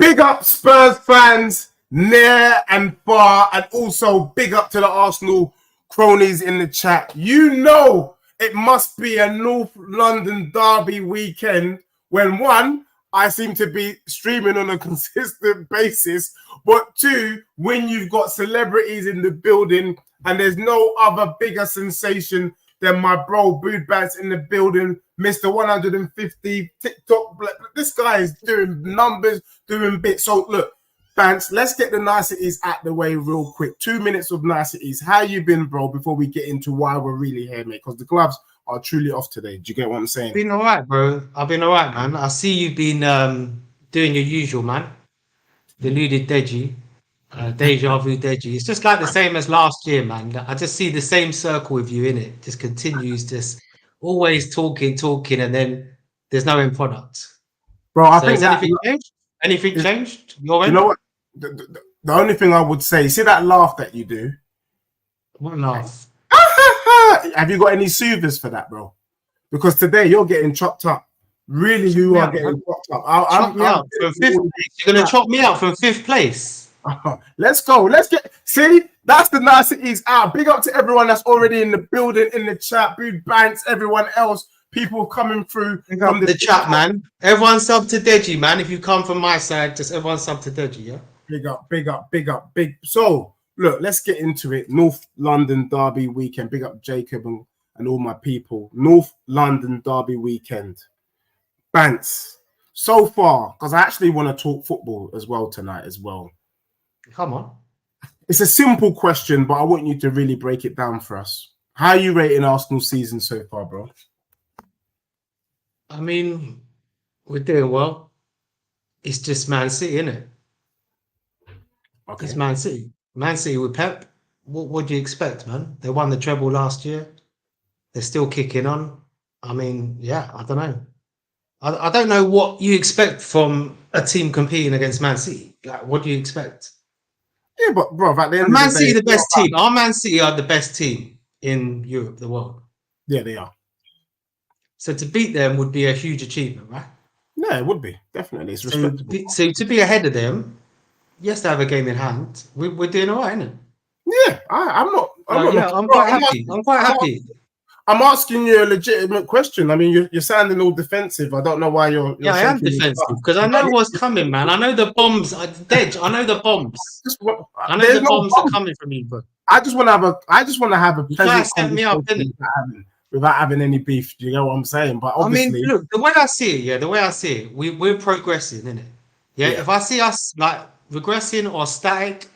Big up Spurs fans near and far, and also big up to the Arsenal cronies in the chat. You know it must be a North London derby weekend when one, I seem to be streaming on a consistent basis, but two, when you've got celebrities in the building and there's no other bigger sensation than my bro Bood Bats in the building, Mr. 150 TikTok. This guy is doing numbers, doing bits. So look, fans, let's get the niceties out the way real quick. 2 minutes of niceties. How you been, bro, before we get into why we're really here, mate? Because the gloves are truly off today. Do you get what I'm saying? Been all right, bro. I've been all right, man. I see you've been doing your usual, man. Deluded Deji. Deja vu Deji. It's just like the same as last year, man. I just see the same circle with you in it. Just continues, just always talking, and then there's no end product. Bro, I So think has anything changed? Anything changed? Your end? You know what? The only thing I would say, see that laugh that you do? What laugh? Have you got any soothers for that, bro? Because today you're getting chopped up. Really, you are getting chopped up. Chop me out from fifth place. You're going to chop me out from fifth place. Let's go. Let's get. See, that's the niceties out. Big up to everyone that's already in the building, in the chat. Bood Bants, everyone else. People coming through from the chat, man. Everyone sub to Deji, man. If you come from my side, just everyone sub to Deji, yeah? Big up, big up, big up, big. So, look, let's get into it. North London Derby weekend. Big up Jacob and all my people. North London Derby weekend. Bants. So far, because I actually want to talk football as well tonight as well. Come on. It's a simple question, but I want you to really break it down for us. How are you rating Arsenal's season so far, bro? I mean, we're doing well. It's just Man City, isn't it? Okay. It's Man City. Man City with Pep. What do you expect, man? They won the treble last year. They're still kicking on. I mean, yeah, I don't know. I don't know what you expect from a team competing against Man City. Like, what do you expect? Yeah, but bro, at the end Man of the day, City the best team. Our Man City are the best team in Europe, the world. Yeah, they are. So to beat them would be a huge achievement, right? Yeah, it would be. Definitely. It's respectable. So to be ahead of them, yes, to have a game in hand, we're doing all right, isn't it? Yeah, I'm quite happy. I'm quite happy. I'm asking you a legitimate question. I mean, you're sounding all defensive. I don't know why you're I am defensive because I know what's coming, man. I know the bombs are dead. I know the bombs. I know the bombs are coming from you, bro. I just want to have a pleasant conversation without having any beef. Do you know what I'm saying? But obviously, I mean, look, the way I see it, we're progressing, isn't it? Yeah. If I see us like regressing or static,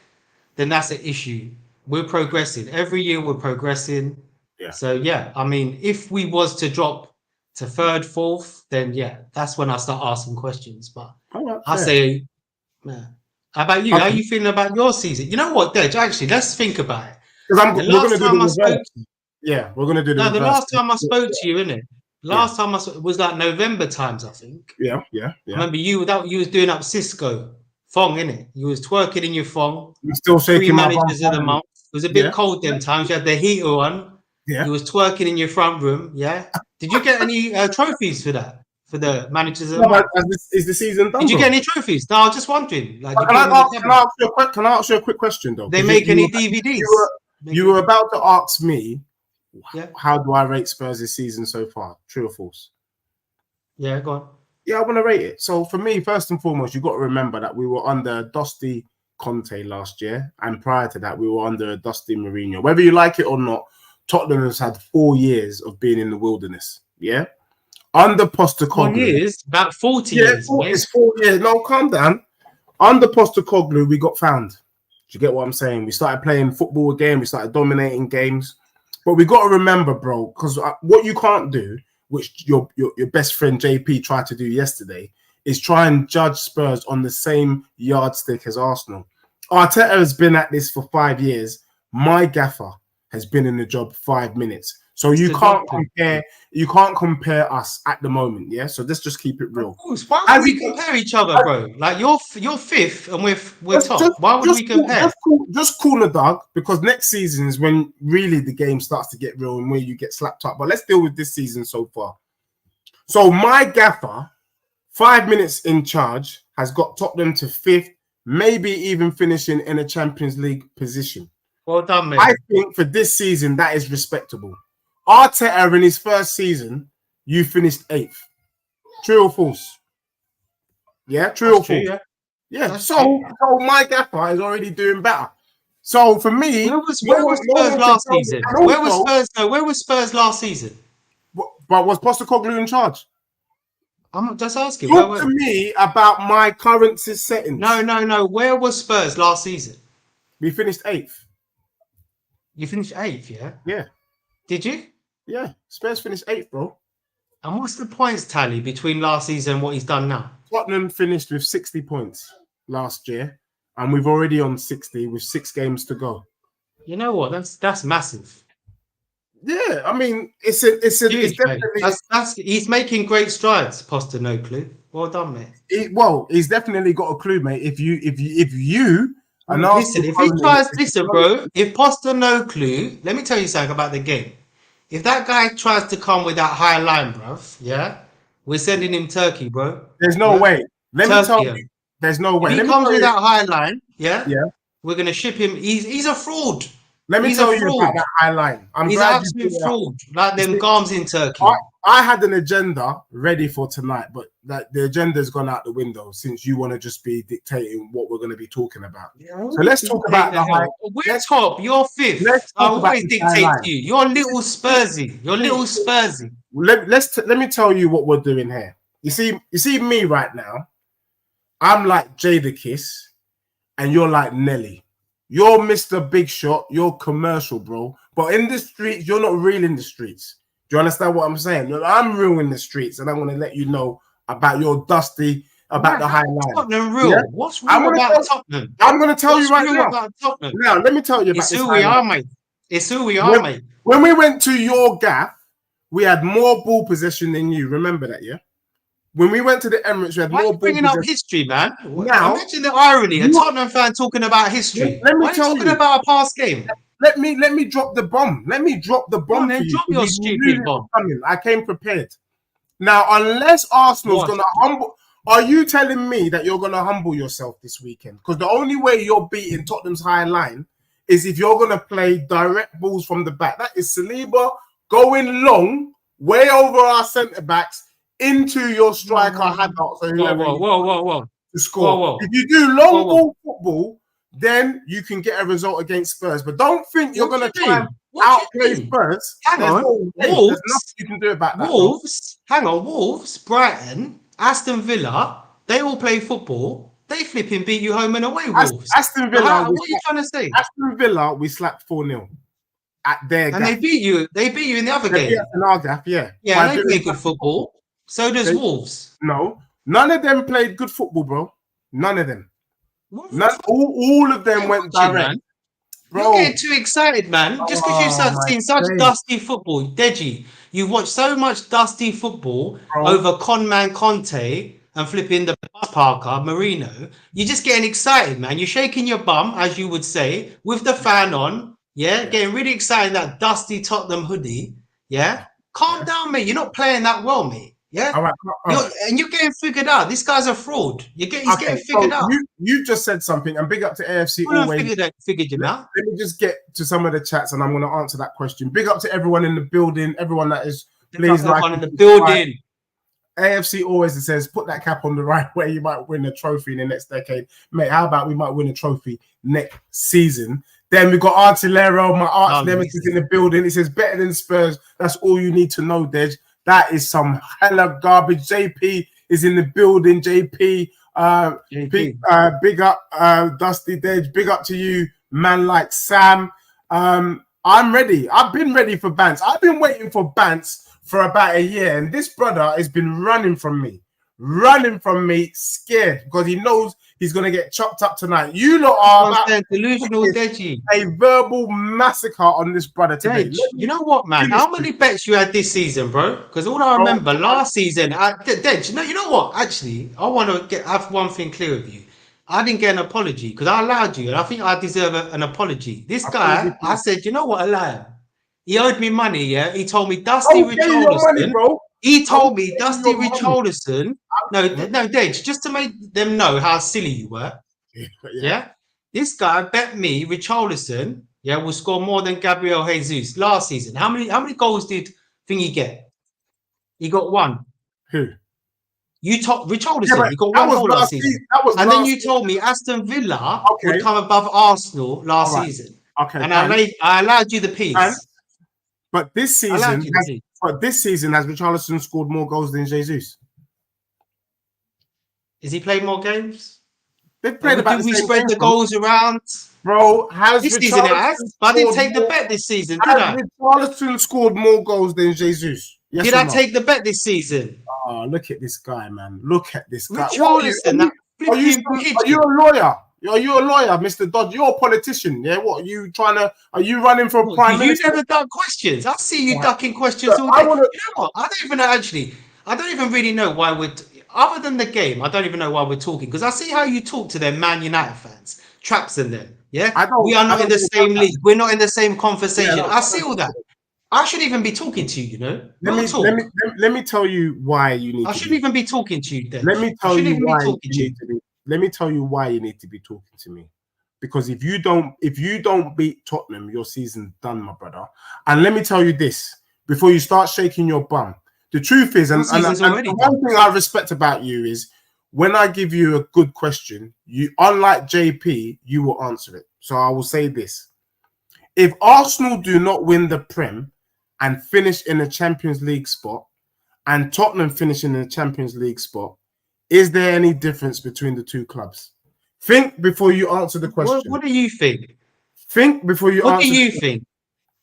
then that's an issue. We're progressing every year. We're progressing. Yeah. So yeah, I mean, if we was to drop to third, fourth, then yeah, that's when I start asking questions. But I say, man, how about you? Okay. How are you feeling about your season? You know what, Dej? Actually, let's think about it. Because we're going to do the reverse. Yeah, we're going to do the reverse. The last time I spoke to you, innit? Last time was like November times, I think. Yeah. I remember you was doing up Cisco Fong, innit? You was twerking in your Fong. You're still shaking 3 managers of the month. It was a bit cold them times. You had the heater on. Yeah. You was twerking in your front room. Yeah. Did you get any trophies for that? For the managers of the month? Is the season done? Did you get any trophies? No, I was just wondering. Like, can I ask you a quick question though? They make any DVDs? You were about to ask me, how do I rate Spurs this season so far? True or false? Yeah, go on. Yeah, I want to rate it. So for me, first and foremost, you got to remember that we were under Dusty Conte last year, and prior to that, we were under Dusty Mourinho. Whether you like it or not, Tottenham has had 4 years of being in the wilderness. Yeah, under Postecoglou. 4 years, about 40 years. It's 4 years. No, calm down. Under Postecoglou, we got found. Do you get what I'm saying? We started playing football again. We started dominating games. But we got to remember, bro, because what you can't do, which your best friend JP tried to do yesterday, is try and judge Spurs on the same yardstick as Arsenal. Arteta has been at this for 5 years. My gaffer has been in the job 5 minutes. So you can't compare us at the moment, yeah? So let's just keep it real. Of course. Why would we compare each other, bro? Like you're fifth and we're top. Why would we compare? Just cool the dog, because next season is when really the game starts to get real and where you get slapped up. But let's deal with this season so far. So my gaffer 5 minutes in charge has got Tottenham to 5th, maybe even finishing in a Champions League position. Well done, mate. I think for this season, that is respectable. Arteta in his first season, you finished 8th. True or false? Yeah, true That's or true, false? yeah. Yeah. That's So true. my gaffer is already doing better. So for me, Where was Spurs last season? Where was Spurs last season? But was Postecoglou in charge? I'm not just asking. Talk to me about my current settings. No. Where was Spurs last season? We finished 8th. You finished 8th, yeah? Yeah. Did you? Yeah. Spurs finished 8th, bro. And what's the points tally between last season and what he's done now? Tottenham finished with 60 points last year, and we've already on 60 with 6 games to go. You know what? That's massive. Yeah, I mean, it's definitely he's making great strides. Postecoglou, well done, mate. He's definitely got a clue, mate. If you listen, if he tries, listen, bro. If Postecoglou, let me tell you something about the game. If that guy tries to come with that high line, bruv, yeah, we're sending him Turkey, bro. There's no way. Let me tell you, there's no way. If he comes with that high line, yeah, yeah, we're gonna ship him. He's a fraud. Let me tell you about that high line. He's an absolute fraud, like them Garms in Turkey. I had an agenda ready for tonight, but the agenda's gone out the window since you want to just be dictating what we're going to be talking about. Yeah, so let's talk about the high. We're top. You're 5th. I always dictate to you. You're little Spursy. You're little Spursy. Let me tell you what we're doing here. You see me right now. I'm like Jadakiss, and you're like Nelly. You're Mr. Big Shot. You're commercial, bro. But in the streets, you're not real in the streets. Do you understand what I'm saying? I'm real in the streets, and I want to let you know about your Dusty, about the high line. Tottenham real. Yeah? What's real about Tottenham? I'm going to tell you right now. About Tottenham? Now, let me tell you about it's who we are, mate. It's who we are, mate. When we went to your gaff, we had more ball possession than you. Remember that, yeah? When we went to the Emirates, we had more ball bringing possession. Up history, man? Now, imagine the irony. A Tottenham fan talking about history. Why are you talking about a past game? Let me drop the bomb. Let me drop the bomb. Then drop your stupid bomb. I came prepared. Now, unless Arsenal's going to humble, are you telling me that you're going to humble yourself this weekend? Because the only way you're beating Tottenham's high line is if you're going to play direct balls from the back. That is Saliba going long, way over our centre backs into your striker handout. So whoa. To score. Whoa. If you do long ball football, then you can get a result against Spurs. But don't think you're going to try and outplay Spurs. Hang on. Wolves. There's nothing you can do about that. Wolves, Wolves, Brighton, Aston Villa, they all play football. They flipping beat you home and away, Wolves. Aston Villa. What are you trying to say? Aston Villa, we slapped 4-0 at their gaff. And they beat you in the other game. In our gaff, yeah. Yeah, they play good football. So does Wolves. No. None of them played good football, bro. None of them. All of them went direct. Man. Bro. You're getting too excited, man. Just because you've seen such dusty football. Deji, you've watched so much dusty football over Conman Conte and flipping the Parker, Marino. You're just getting excited, man. You're shaking your bum, as you would say, with the fan on. Yeah? Getting really excited in that dusty Tottenham hoodie. Yeah? Calm down, mate. You're not playing that well, mate. Yeah, all right. And you're getting figured out. This guy's a fraud. He's getting figured out. You just said something, and big up to AFC always. Figured you out. Let me just get to some of the chats, and I'm going to answer that question. Big up to everyone in the building, everyone that is please like in the building. AFC always says, put that cap on the right way. You might win a trophy in the next decade, mate. How about we might win a trophy next season? Then we got Artillero, my arch nemesis in the building. It says better than Spurs. That's all you need to know, Dej. That is some hella garbage. JP is in the building. JP. Big up, Dusty Dej. Big up to you, man like Sam. I'm ready. I've been ready for Bants. I've been waiting for Bants for about a year, and this brother has been running from me, scared because he knows he's going to get chopped up tonight. You lot are delusional, Deji. A verbal massacre on this brother today. You know what, man? How many bets you had this season, bro? Because all I remember last season, Dej, you know what? Actually, I want to have one thing clear with you. I didn't get an apology because I allowed you, and I think I deserve an apology. This guy, I said, you know what, I lied. He owed me money, yeah? He told me Dusty Richarlison. He told me taking Dusty your money. Richarlison. No, no, Dej, just to make them know how silly you were. Yeah. Yeah. This guy bet me Richarlison, yeah, will score more than Gabriel Jesus last season. How many goals did Thingy get? He got one. Who? You told Yeah, Richarlison, but he got that one was goal last last season. season. That was And then last you told me Aston Villa would Okay. come above Arsenal All last right. season. Okay. And I allowed you the And piece. but this I allowed season you the piece. has Richarlison scored more goals than Jesus. Has he played more games? They've played about Do the we same spread games, the bro. goals around? Bro, has This season it has. Richarlison But I didn't scored take the more? bet this season, did Has I? Richarlison scored more goals than Jesus? Yes Did or I no? take the bet this season? Oh, look at this guy, man. Look at this guy. What are you? Richarlison, that Are you, flipping are you pigeon. a lawyer? Are you a lawyer, Mr. Dodge? You're a politician, yeah? What are you trying to? Are you running for What, prime you minister? never duck questions. I see you Right. ducking questions Look, all I day. want to. You know what? I don't even really know why we're, other than the game, I don't even know why we're talking. Because I see how you talk to them Man United fans, Traps and them. Yeah? I We don't. are I not in don't the give a fuck same about league. We're not in the same that. Yeah, conversation. no, I I see don't all give that. a fuck. I shouldn't even be talking to you, you know? Let Real me let me talk. let me tell you why you need I to shouldn't be. even be talking to you, Let Dej. me I tell shouldn't you even be why talking you to need you. to be. Let me tell you why you need to be talking to me. Because if you don't beat Tottenham, your season's done, my brother. And let me tell you this before you start shaking your bum. The truth is, Your and season's already the done. one thing I respect about you is when I give you a good question, you, unlike JP, you will answer it. So I will say this: if Arsenal do not win the Prem and finish in a Champions League spot, and Tottenham finishing in the Champions League spot, is there any difference between the two clubs? Think before you answer the question. What do you think? Think before you What do answer the you question. think?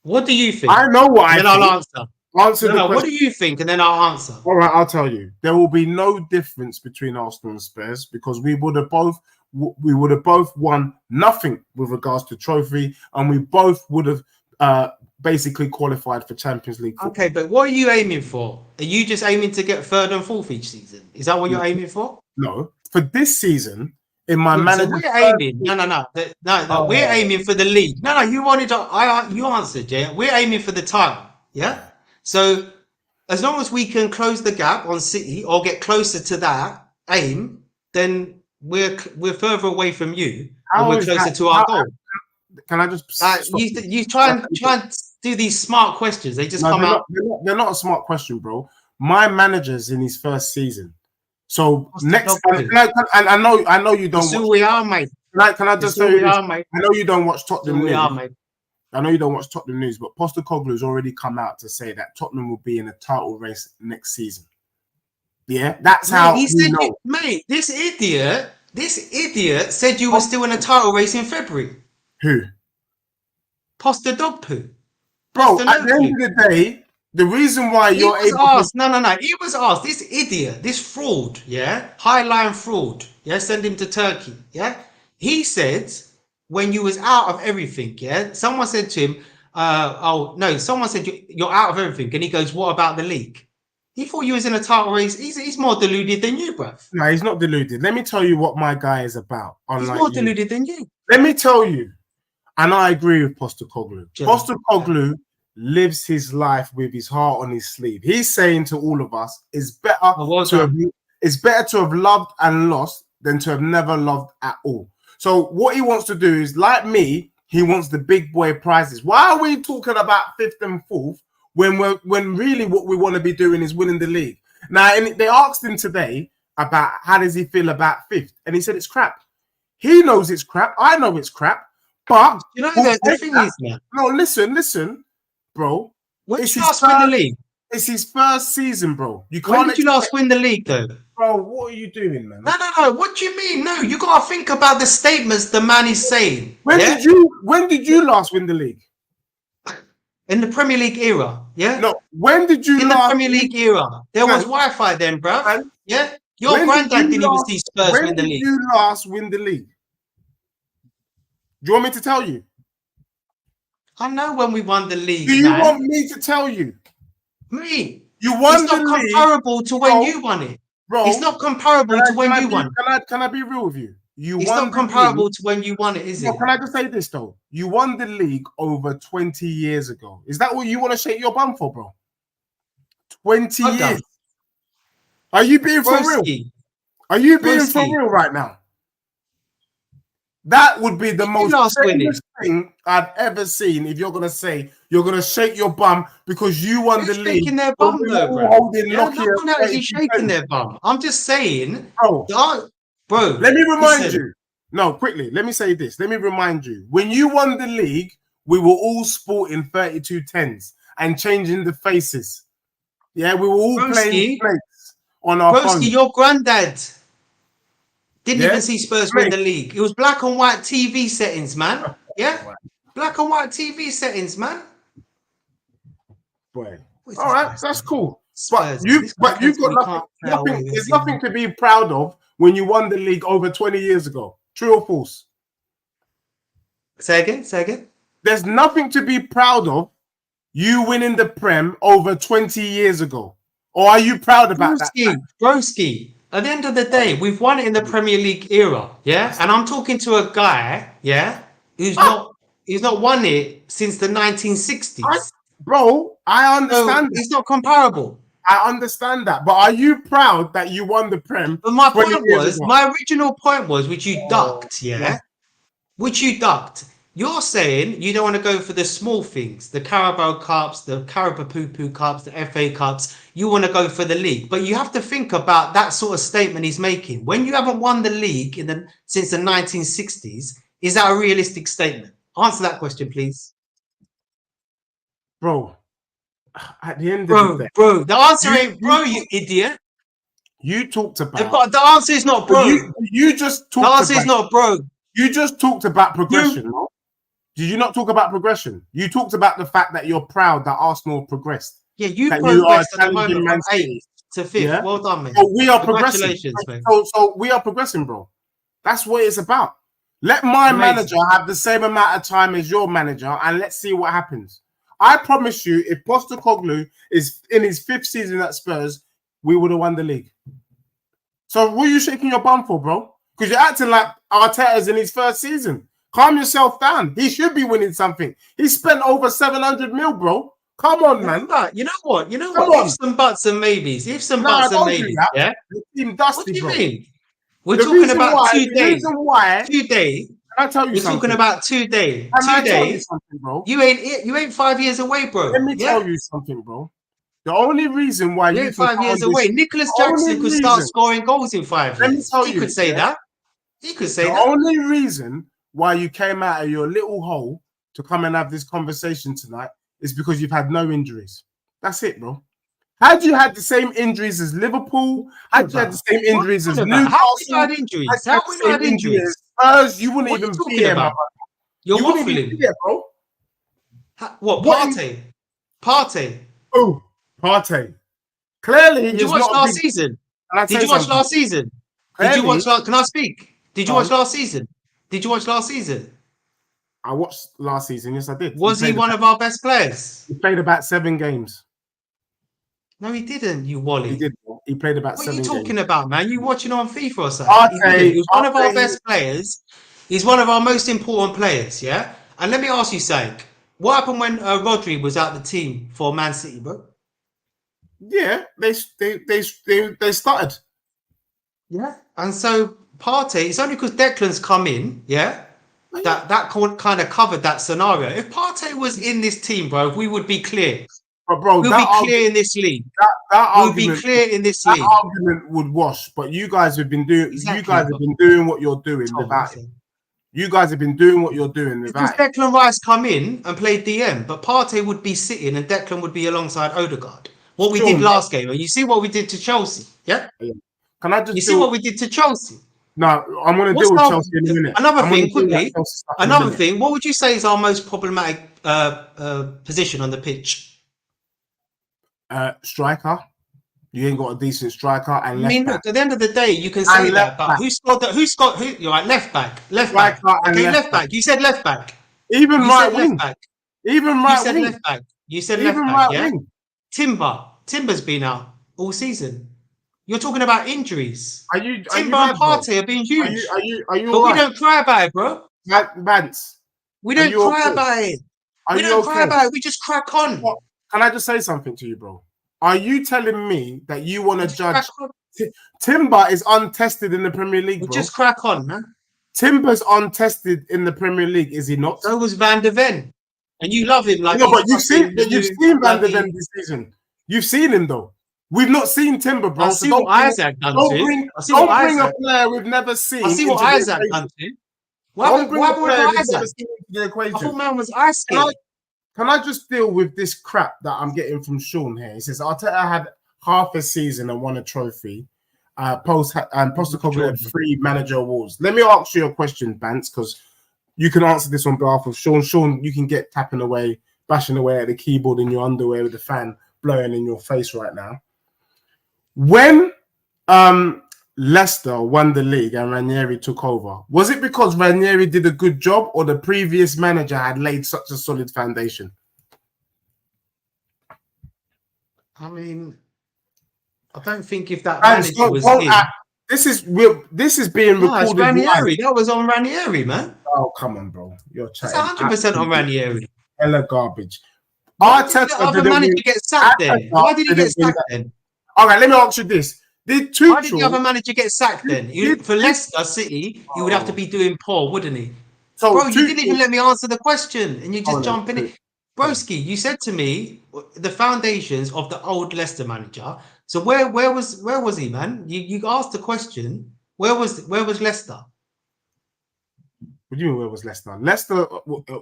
What do you I think? know what And I then I'll think. answer. Answer No, the no. What question. do you think? And then I'll answer. All right, I'll tell you. There will be no difference between Arsenal and Spurs because we would have both won nothing with regards to trophy, and we both would have basically qualified for Champions League football. Okay, but what are you aiming for? Are you just aiming to get third and fourth each season? Is that what you're aiming for? No, for this season, in my Yeah, so manager's we're first aiming. No. We're oh, aiming for the league. No, you wanted to. You answered, yeah. We're aiming for the title. Yeah. So as long as we can close the gap on City or get closer to that aim, then we're further away from you and how we're is that? closer to our goal. Can I just stop you? You try and do these smart questions. They just No, come out. they're not a smart question, bro. My manager's in his first season. So What's the next, dog poo? and I know you don't It's watch. who we are, mate. Can I It's just who tell you we this? are, mate. I know you don't watch It's who Tottenham we are, news. mate. I know you don't watch Tottenham news, but Postecoglou has already come out to say that Tottenham will be in a title race next season. Yeah, that's Mate, how he we said know. mate, this idiot said you were still in a title race in February. Who, Poster dog poo. bro? Poster At no the end poo. of the day, the reason why He you're was able to asked, no. He was asked, this idiot, this fraud, yeah, highline fraud, yeah, send him to Turkey, yeah. He said when you was out of everything, yeah, someone said to him, oh no, someone said you're out of everything, and he goes, what about the league? He thought you was in a title race. He's more deluded than you, bruv. no, he's not deluded. Let me tell you what my guy is about. He's Unlike more you, deluded than you. let me tell you. And I agree with Postecoglou. Jelly. Postecoglou lives his life with his heart on his sleeve. He's saying to all of us, Oh, well done. it's better to have loved and lost than to have never loved at all. So what he wants to do is, like me, he wants the big boy prizes. Why are we talking about fifth and fourth when really what we want to be doing is winning the league? Now, and they asked him today about how does he feel about fifth, and he said it's crap. He knows it's crap. I know it's crap. But You know we'll the take thing that. is, man. No, listen, bro. When did It's you his last win the first. league? It's his first season, bro. You When can't did you expect, last win the league, though? bro. What are you doing, man? No. What do you mean? No, you gotta think about the statements the man is saying. Yeah, When did you last win the league? in the Premier League era. Yeah, No. When did you in the last Premier win? League era, there was Man, Wi-Fi then, bruv. man, Yeah, your granddad didn't even see Spurs when win the did league. you last win the league? Do you want me to tell you? I know when we won the Do league, you man. want me to tell you? Me, You it's won the not league, comparable to when bro. you won it. It's Bro, not comparable to when you won. can I be real with you? You It's won not the league. comparable to when you won it, is No, it? can I just say this though? You won the league over 20 years ago. Is that what you want to shake your bum for, bro? 20 Well done. years. Are you being for real? Broski. Are you being for Broski. real right now? That would be the Did you most last winning? shameless thing I've ever seen. If you're gonna say you're gonna shake your bum because you won Who's the league, shaking their but bum we're though, all bro? holding Yeah, no Nokia one actually 32 shaking pence. their bum. I'm just saying, Bro, bro. let me remind Listen, you. No, quickly. Let me say this. Let me remind you. When you won the league, we were all sporting 32 tens and changing the faces. Yeah, we were all playing Broski, snakes on our Broski, phones. your granddad didn't Yeah, even see Spurs win snake. the league. It was black and white TV settings, man. Yeah, black and white TV settings, man. Boy. What is All this right, guy that's saying? cool. But Spurs, man. you, This guy but tells you've me got we nothing, can't play nothing. away with There's Zidane. nothing to be proud of when you won the league over 20 years ago. True or false? Say again. Say again. There's nothing to be proud of you winning the Prem over 20 years ago. Or are you proud about that Broski, fact? Broski. At the end of the day, we've won it in the Premier League era, yeah. And I'm talking to a guy, yeah, who's Ah, not won it since the I, 1960s. bro, I So understand that. it's not comparable. I understand that. But are you proud that you won the Prem But my 20 point years was, ago? my original point was, which you Oh, ducked, yeah, no. which you ducked. You're saying you don't want to go for the small things, the Carabao Cups, the Carabao Poo Poo Cups, the FA Cups. You want to go for the league, but you have to think about that sort of statement he's making. When you haven't won the league since the 1960s, is that a realistic statement? Answer that question, please, Bro, at the end of the day, bro. The answer you, ain't you, bro, you idiot. you talked about, The answer is not bro. you just The talked answer is about, not bro. you just talked about You progression, no? Did you not talk about progression? You talked about the fact that you're proud that Arsenal progressed, Yeah, you that you are progressed at the challenging moment Man from eighth City. to fifth. Yeah. Well done, mate. So we are progressing. Congratulations, mate. So we are progressing, bro. That's what it's about. Let my Amazing. manager have the same amount of time as your manager, and let's see what happens. I promise you, if Postecoglou is in his 5th season at Spurs, we would have won the league. So what are you shaking your bum for, bro? Because you're acting like Arteta's in his 1st season. Calm yourself down. He should be winning something. He spent over 700 mil, bro. Come on, man. But you know what? You know Come what? If on. some buts and maybes, if some Nah, buts and don't do maybes, that. yeah. You seem What dusty, do you bro. mean? We're The talking reason about why, 2 days. can 2 days. I tell you We're talking something? about 2 days. Can Two I tell you days. something, bro? You ain't 5 years away, Let bro. me Yeah. tell you something, bro. The only reason why You you ain't can 5 years come on this, away. Nicholas the only Jackson could start reason, scoring goals in 5 years. tell He could you, say yeah, that. He could the say that. only reason why you came out of your little hole to come and have this conversation tonight is because you've had no injuries. That's it, bro. Had you had the same injuries as Liverpool, had you had the same What injuries are you as on about? How we not Newcastle, had had injuries? you How had we the not same had injuries injuries? as Spurs, you wouldn't What are you even be talking here, my about? brother. You're You wouldn't even be waffling. here, bro. What What is, Partey? Partey. oh, Partey. Clearly, Did you he's watch not a last big. season? Can I Did say you watch something? last season? Did you Clearly, watch last? Can I speak? Did you watch on. last season? Did you watch last season? I watched last season. Yes, I did. Was he one of our best players? He played about 7 games. No, he didn't. You He Wally. did. He played about What are you 7 games. talking about, man? You watching on FIFA or something? He didn't. Partey, He was one of our best players. He's one of our most important players. Yeah. And let me ask you something. What happened when Rodri was out the team for Man City, bro? yeah, they started. Yeah. And so Partey, it's only because Declan's come in, yeah, that kind of covered that scenario. If Partey was in this team, bro, we would be clear. But bro, We'll be clear in this league. that We'll be argument clear in this that league. argument would wash. But you guys have been doing. You Exactly, guys have bro. been doing what you're doing Told me, without him. so. You guys have been doing what you're doing Because without him. Declan Rice come in and played DM, but Partey would be sitting and Declan would be alongside Odegaard. What we did Sean, last game, and you see what we did to Chelsea, yeah? can I You just see what deal? we did to Chelsea. No, I'm going to What's deal with our Chelsea in a minute. another I'm going thing to deal with that quickly? Chelsea stuff in a Another minute. thing, what would you say is our most problematic position on the pitch? Striker. You ain't got a decent striker I and left mean, back. look, at the end of the day, you can say And that, left but back. who scored that? Who scored? Who? You're right, left back, left back. Striker and Okay, left left back. back. You said left back. Even You right said left wing. back. Even You right said wing. left back. You said left Even back. right Yeah. wing. Timber's been out all season. You're talking about injuries. Are you Timber and mad, bro? Partey have been huge, Are you but all we right? don't cry about it, bro. Vance, We are don't you cry okay? about it. Are We you don't cry okay? about it. We just crack on. What? Can I just say something to you, bro? Are you telling me that you want to We just crack judge on. Timber is untested in the Premier League, Well, bro. just crack on, man. Timber's untested in the Premier League, is he not? So was Van der Ven. And you love him like No, he's but fucking the you've new seen Van der Ven bloody. this season. You've seen him though. We've not seen Timber, I bro. So see what Isaac done to him. I see what don't bring a Isaac. player we've never I seen see what into the Isaac done equation. to him. Don't bring What a happened player with we've never Isaac? seen into the I equation. thought man was ice Can I, skating. can I just deal with this crap that I'm getting from Sean here? He says Arteta had half a season and won a trophy. Postecoglou had 3 manager awards. Let me ask you a question, Bance, because you can answer this on behalf of Sean. Sean, you can get tapping away, bashing away at the keyboard in your underwear with the fan blowing in your face right now. When Leicester won the league and Ranieri took over, was it because Ranieri did a good job or the previous manager had laid such a solid foundation? I mean, I don't think if that manager was in. This is being recorded. It's Ranieri. That was on Ranieri, man. Oh, come on, bro. You're chatting. It's 100% on Ranieri. Hella garbage. Why did the other manager get sacked then? Why did he get sacked then? All right, let me ask you this. Why did the other manager get sacked then? For Leicester City, he would have to be doing poor, wouldn't he? So, bro, you didn't even let me answer the question and you just jump in it. Broski, you said to me the foundations of the old Leicester manager. So where was he, man? You asked the question. Where was Leicester? What do you mean? Where was Leicester? Leicester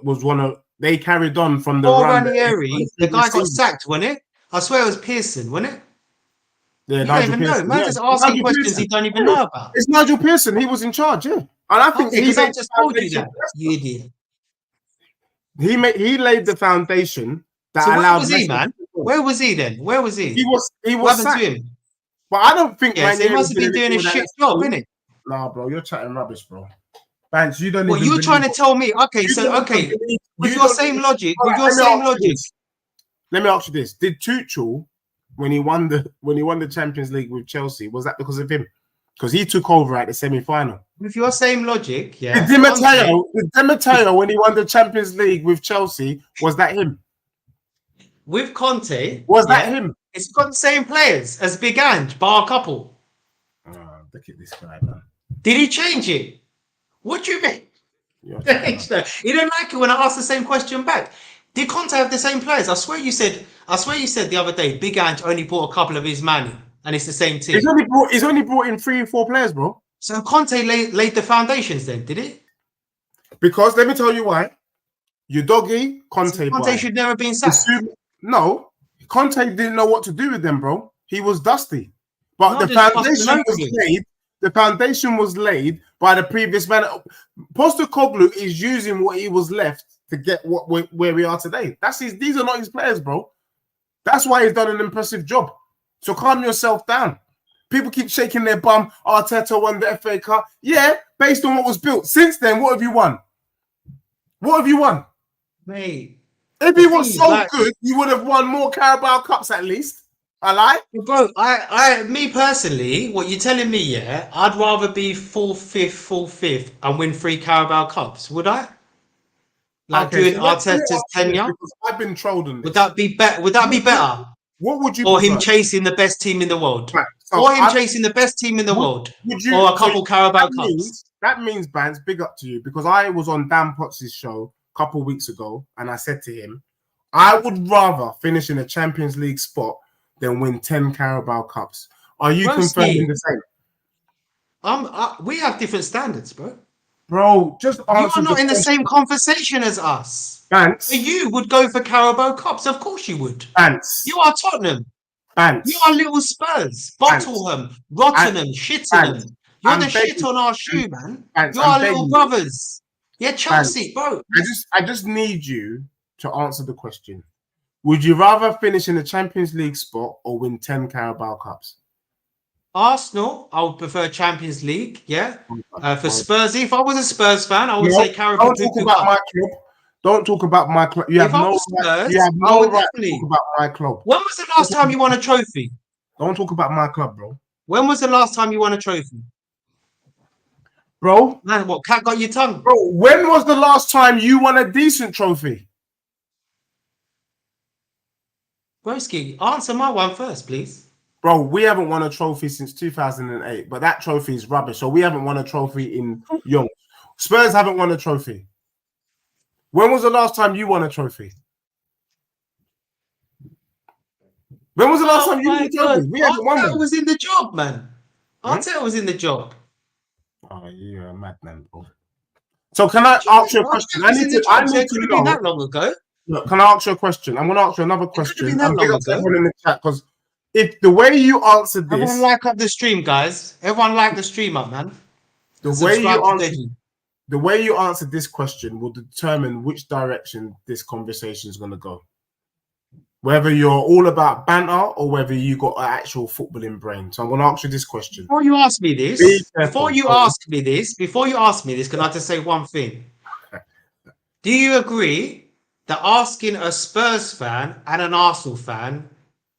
was one of. They carried on from the run. Ranieri, the guy got sacked, wasn't it? I swear it was Pearson, wasn't it? Yeah, you don't even know. Man, just asking questions he don't even know about. It's Nigel Pearson. He was in charge, yeah. And I think because I just told you that, you idiot. He laid the foundation that allowed. Where was he, man? Where was he then? Where was he? He was sacked. To him? But I don't think. Yeah, so he must have been doing a shit job, innit? Nah, bro, you're chatting rubbish, bro. Vance, you don't. Well, you're trying to tell me. Okay, with your same logic, let me ask you this: did Tuchel, when he won the Champions League with Chelsea, was that because of him? Because he took over at the semi-final. With your same logic, yeah. Did Di Matteo, when he won the Champions League with Chelsea, was that him? With Conte, was that him? It's got the same players as Big Ange, bar a couple. Look at this guy, man. Did he change it? What do you mean? He didn't like it when I asked the same question back. Did Conte have the same players? I swear you said the other day Big Ange only brought a couple of his men and it's the same team. He's only brought in 3 or 4 players, bro. So Conte laid the foundations then, did he? Because let me tell you why. Your doggy, Conte. Conte should never have been sacked. No, Conte didn't know what to do with them, bro. He was dusty. But the foundation was laid. The foundation was laid by the previous man. Postecoglou is using what he was left to get where we are today. These are not his players, bro. That's why he's done an impressive job. So calm yourself down. People keep shaking their bum. Arteta won the FA Cup. Yeah, based on what was built. Since then, what have you won? What have you won? Mate. If he was so good, you would have won more Carabao Cups at least. I lie? Bro, me personally, what you're telling me, yeah, I'd rather be 4th, 5th, and win 3 Carabao Cups, would I? During Arteta's tenure? I've been trolled on this. Would that be better? What would you Or him chasing the best team in the world? Right, so or him chasing the best team in the world? Or a couple Carabao Cups? That means, Bans, big up to you, because I was on Dan Potts' show a couple of weeks ago, and I said to him, I would rather finish in a Champions League spot than win 10 Carabao Cups. Are you confirming the same? We have different standards, bro. Bro, just answer. You are not in the same conversation as us. Bance. You would go for Carabao Cups. Of course you would. Bance. You are Tottenham. Bance. You are little Spurs. Bottleham. Rottenham. Shittenham. You're the shit on our shoe, man. You are little brothers. Yeah, Chelsea, bro. I just need you to answer the question. Would you rather finish in the Champions League spot or win 10 Carabao Cups? Arsenal, I would prefer Champions League, yeah. For Spurs, if I was a Spurs fan, I would say Carabao Cup. Don't talk about my club. Don't talk about my club. You have no right to talk about my club. When was the last time you won a trophy? Don't talk about my club, bro. When was the last time you won a trophy? Bro? Man, what, cat got your tongue? Bro, when was the last time you won a decent trophy? Broski, answer my one first, please. Bro, we haven't won a trophy since 2008, but that trophy is rubbish. So we haven't won a trophy in young. Spurs haven't won a trophy. When was the last time you won a trophy? When was the last time you won a trophy? We haven't won Arteta one. was in the job, man. Hmm? Arteta was in the job. Oh, you're a madman, bro. So can I ask you a question? Arteta was in the I job, so need it could to have been know. that long ago. Look, can I ask you a question? I'm going to ask you another It could have question. been that And big long up to ago. everyone in the chat, because if the way you answered Everyone this, like up the stream, guys. Everyone like the stream up, man. the And way subscribe you to answered Deji. the way you answered this question will determine which direction this conversation is going to go. Whether you're all about banter or whether you got an actual footballing brain. So I'm going to ask you this question. Before you ask me Be this, careful. can I just say one thing? Do you agree that asking a Spurs fan and an Arsenal fan,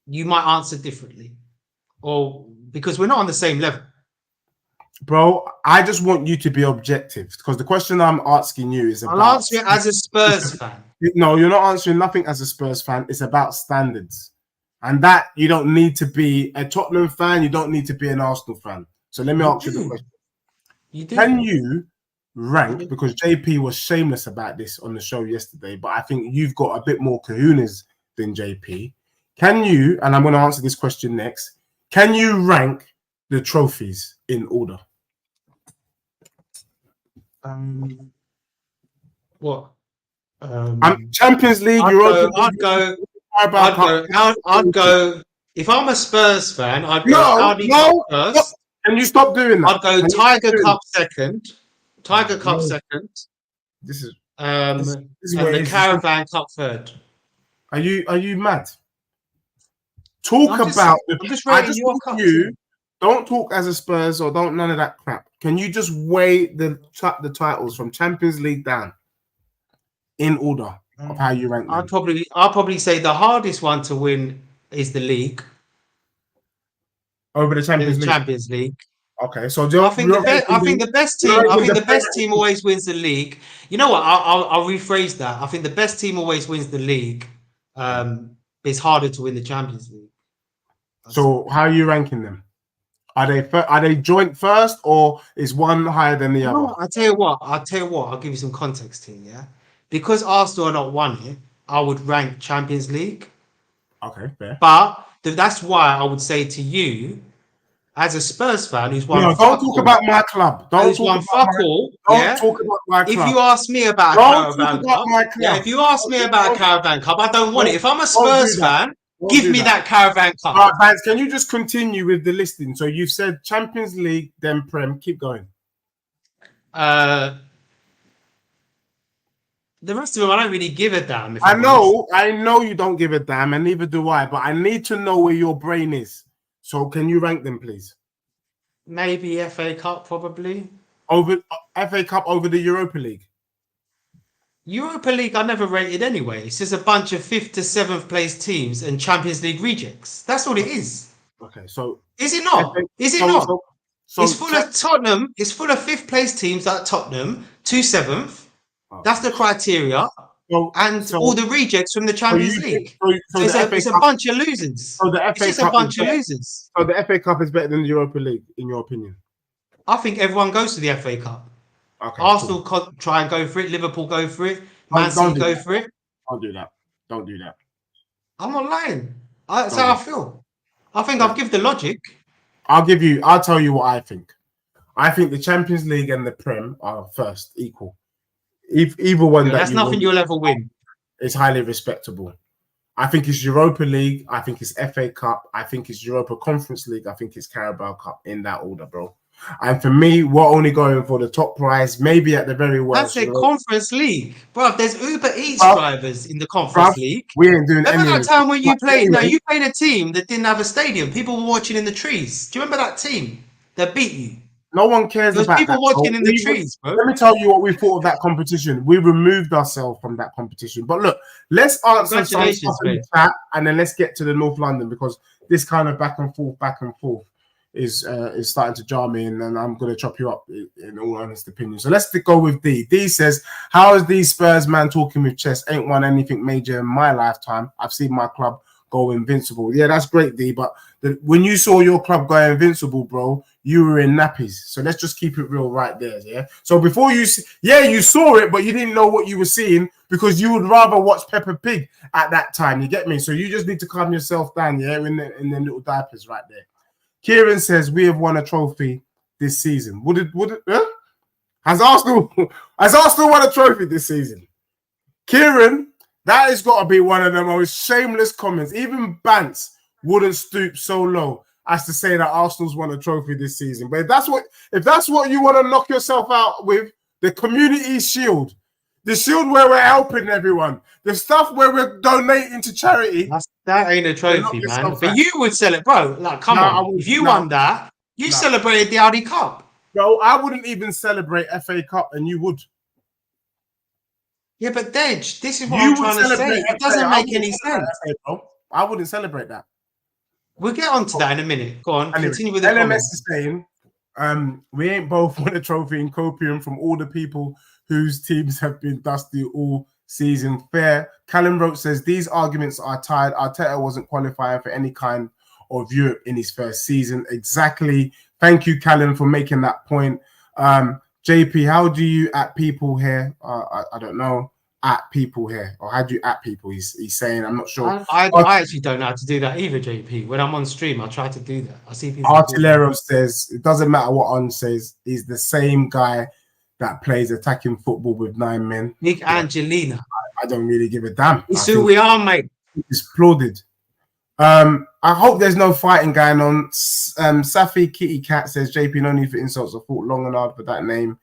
you might answer differently? Or because we're not on the same level. Bro, I just want you to be objective, because the question I'm asking you is I'll about... answer it as a Spurs fan. No, you're not answering nothing as a Spurs fan. It's about standards. And that you don't need to be a Tottenham fan. You don't need to be an Arsenal fan. So let me ask you the question. You do. Can you rank, because JP was shameless about this on the show yesterday, but I think you've got a bit more kahunas than JP. Can you, and I'm going to answer this question next, can you rank the trophies in order? What? Champions League, Europa League, I'd go. If I'm a Spurs fan, I'd go Saudi Cup No. first. Can you stop doing that? I'd go Tiger Cup second. Tiger Cup no. second. This is and the Caravan Cup third. Are you mad? Talk I'm about. just I rating just your want cup. you. Don't talk as a Spurs or don't none of that crap. Can you just weigh the titles from Champions League down in order of how you rank them? I'll probably say the hardest one to win is the league Over the Champions League. Champions League. Okay, so I think the best team always wins the league. You know what? I'll rephrase that. I think the best team always wins the league. It's harder to win the Champions League. So how are you ranking them? Are they joint first, or is one higher than the other? I'll tell you what. I'll give you some context here. Yeah, because Arsenal are not won it, I would rank Champions League. Okay, fair. But that's why I would say to you, as a Spurs fan who's won. No, don't talk about my club. Don't talk about my club. If you ask me about a Caravan Cup, if you ask me about a Caravan Cup, I don't want it. If I'm a Spurs fan, give me that Caravan Cup. All right, guys, can you just continue with the listing? So you've said Champions League, then Prem. Keep going. The rest of them, I don't really give a damn. I know you don't give a damn, and neither do I. But I need to know where your brain is. So can you rank them, please? Maybe FA Cup, probably. Over FA Cup over the Europa League. Europa League, I never rated anyway. It's just a bunch of 5th to 7th place teams and Champions League rejects. That's all it is. Okay, so is it not? Is it not? So it's full of Tottenham. It's full of 5th place teams like Tottenham, 2 7th. That's the criteria. And all the rejects from the Champions League. It's a bunch of losers. It's just a bunch of losers. So the FA Cup is better than the Europa League, in your opinion? I think everyone goes to the FA Cup. Okay, Arsenal try and go for it. Liverpool go for it. Man City go for it. Don't do that. Don't do that. I'm not lying. That's how I feel. I think I'll give the logic. I'll tell you what I think. I think the Champions League and the Prem are first, equal. Either one that's nothing you'll ever win. It's highly respectable. I think it's Europa League. I think it's FA Cup. I think it's Europa Conference League. I think it's Carabao Cup, in that order, bro. And for me, we're only going for the top prize, maybe at the very worst. That's a Conference League, bro. There's Uber Eats drivers in the Conference League. We ain't doing anything. Remember that time when you played? No, you played a team that didn't have a stadium. People were watching in the trees. Do you remember that team that beat you? No one cares about people watching in the trees, bro. Let me tell you what we thought of that competition. We removed ourselves from that competition. But look, let's answer some stuff in the chat, and then let's get to the North London, because this kind of back and forth is starting to jar me, and I'm going to chop you up, in all honest opinion. So let's go with D. D says, how is these Spurs man talking with chess? Ain't won anything major in my lifetime. I've seen my club go invincible. Yeah, that's great, D. But when you saw your club go invincible, bro, you were in nappies. So let's just keep it real right there, yeah? So before you saw it, but you didn't know what you were seeing because you would rather watch Peppa Pig at that time, you get me? So you just need to calm yourself down, yeah, in the little diapers right there. Kieran says, we have won a trophy this season. Has Arsenal won a trophy this season? Kieran, that has got to be one of the most shameless comments. Even Bants wouldn't stoop so low as to say that Arsenal's won a trophy this season. But if that's what you want to knock yourself out with, the community shield, the shield where we're helping everyone, the stuff where we're donating to charity. That ain't a trophy, man. But you would sell it, bro. Like, come on. If you won that, you celebrated the Audi Cup. Bro, I wouldn't even celebrate FA Cup, and you would. Yeah, but Dej, this is what I'm trying to say. It doesn't make any sense. I wouldn't celebrate that. We'll get on to that in a minute. Go on, anyway, continue with the LMS comments. is saying, we ain't both won a trophy in copium from all the people whose teams have been dusty all season. Fair. Callum Roach says, these arguments are tired. Arteta wasn't qualifying for any kind of Europe in his first season. Exactly. Thank you, Callum, for making that point. JP, how do you at people here? I don't know. At people here, or how do you at people? He's saying, I'm not sure. I actually don't know how to do that either, JP. When I'm on stream, I try to do that. I see people. Artillero says it doesn't matter what On says. He's the same guy that plays attacking football with 9 men. Nick Angelina. I don't really give a damn. It's who we are, mate. It's applauded. I hope there's no fighting going on. Safi Kitty Cat says, JP, no need for insults. I thought long and hard for that name.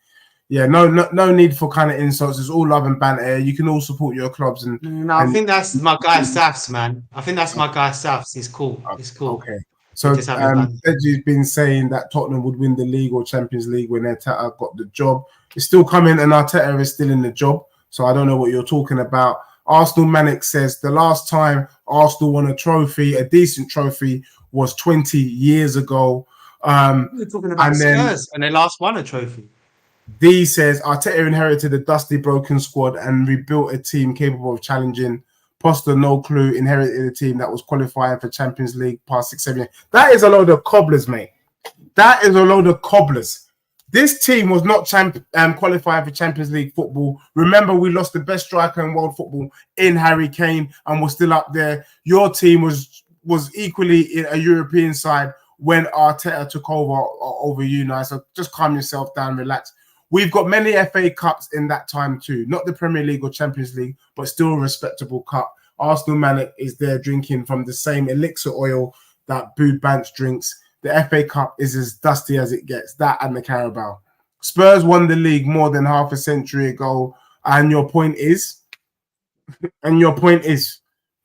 Yeah, no need for kind of insults. It's all love and banter. You can all support your clubs. I think that's my guy Safs, man. I think that's my guy Safs. He's cool. It's cool. Okay. So Deji's been saying that Tottenham would win the league or Champions League when Arteta got the job. It's still coming, and Arteta is still in the job. So I don't know what you're talking about. Arsenal Manic says the last time Arsenal won a trophy, a decent trophy, was 20 years ago. We're talking about Spurs, and they last won a trophy. D says Arteta inherited a dusty, broken squad and rebuilt a team capable of challenging. Poster, no clue, inherited a team that was qualifying for Champions League past 6-7 years. That is a load of cobblers, mate. That is a load of cobblers. This team was not qualifying for Champions League football. Remember, we lost the best striker in world football in Harry Kane and was still up there. Your team was equally a European side when Arteta took over you now. So just calm yourself down, relax. We've got many FA Cups in that time too. Not the Premier League or Champions League, but still a respectable cup. Arsenal Manic is there drinking from the same elixir oil that Boo Bants drinks. The FA Cup is as dusty as it gets. That and the Carabao. Spurs won the league more than half a century ago. And your point is?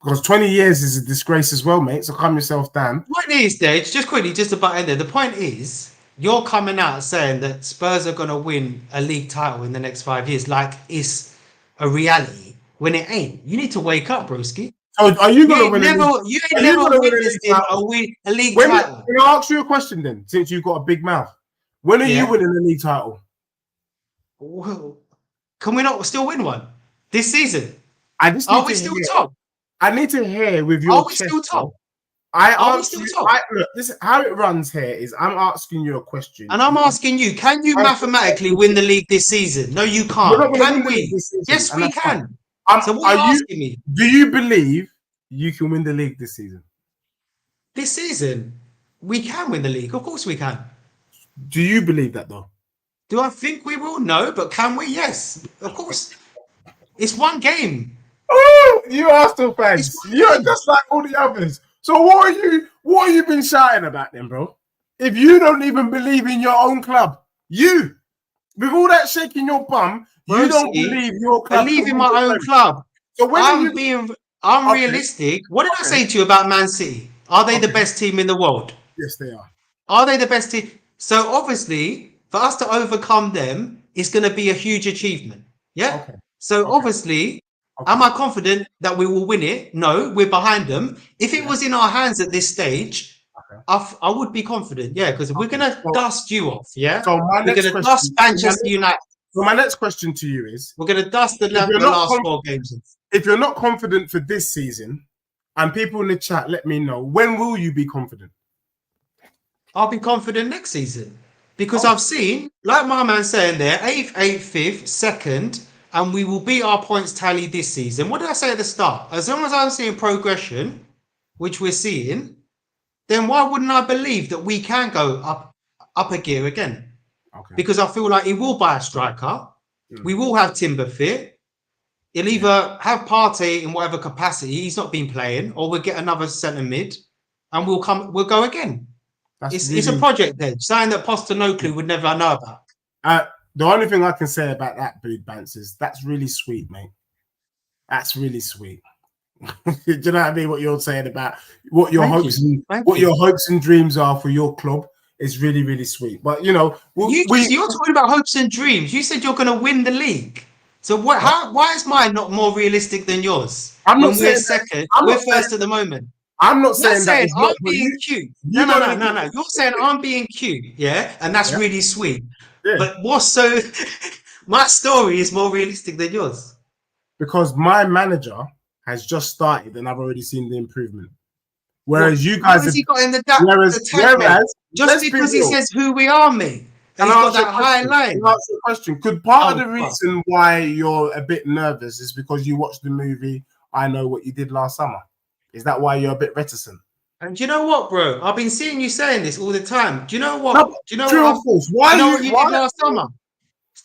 Because 20 years is a disgrace as well, mate. So calm yourself down. What is there? It's just quickly, just about end there. The point is, you're coming out saying that Spurs are going to win a league title in the next 5 years, like it's a reality when it ain't. You need to wake up, broski. So are you going to win You ain't never witnessed a league title. Can I ask you a question then, since you've got a big mouth? When are you winning a league title? Well, can we not still win one this season? Are we still top? I need to hear with your chest. Are we still top? Look, this is how it runs here is I'm asking you a question. And I'm asking you, can you mathematically win the league this season? No, you can't. Can we? Yes, we can. So what are you asking me? Do you believe you can win the league this season? This season? We can win the league. Of course we can. Do you believe that though? Do I think we will? No, but can we? Yes. Of course. It's one game. Oh, you Arsenal fans. You're just like all the others. So what are you been shouting about then, bro? If you don't even believe in your own club, with all that shaking your bum, you don't believe your club. Believe in my own club. So when I'm realistic. What did I say to you about Man City? Are they the best team in the world? Yes, they are. Are they the best team? So obviously, for us to overcome them, it's going to be a huge achievement. Yeah. Okay. So obviously. Okay. Am I confident that we will win it? No, we're behind them. If it was in our hands at this stage, I would be confident. Yeah, because we're going to dust you off. Yeah, so we're going to dust Manchester United. So my next question to you is: we're going to dust the last 4 games. If you're not confident for this season, And people in the chat, let me know, when will you be confident? I'll be confident next season because I've seen, like my man saying there, 8th, 8th, 5th, 2nd, and we will beat our points tally this season. What did I say at the start? As long as I'm seeing progression, which we're seeing, then why wouldn't I believe that we can go up a gear again? Okay. Because I feel like he will buy a striker. We will have Timber fit. He'll either have Partey in whatever capacity he's not been playing, or we'll get another centre mid, and we'll go again. It's a project then, something that Postecoglou would never know about. The only thing I can say about that, Booed Bants, is that's really sweet, mate. That's really sweet. Do you know what I mean? What you're saying about what your hopes and dreams are for your club is really, really sweet. But you know, you're talking about hopes and dreams. You said you're going to win the league. So what? Why is mine not more realistic than yours? I'm not saying we're second. We're first at the moment. I'm not saying that I'm being cute. No. You're saying I'm being cute, yeah, and that's really sweet. Yeah. But what's so? My story is more realistic than yours because my manager has just started, and I've already seen the improvement. Whereas you guys, he got in the just because he says who we are, mate. And he's got that high line. Can I ask you a question? Could part of the reason why you're a bit nervous is because you watched the movie I Know What You Did Last Summer? Is that why you're a bit reticent? And do you know what, bro? I've been seeing you saying this all the time. Do you know what? Do you know what? Why you know what you did last summer?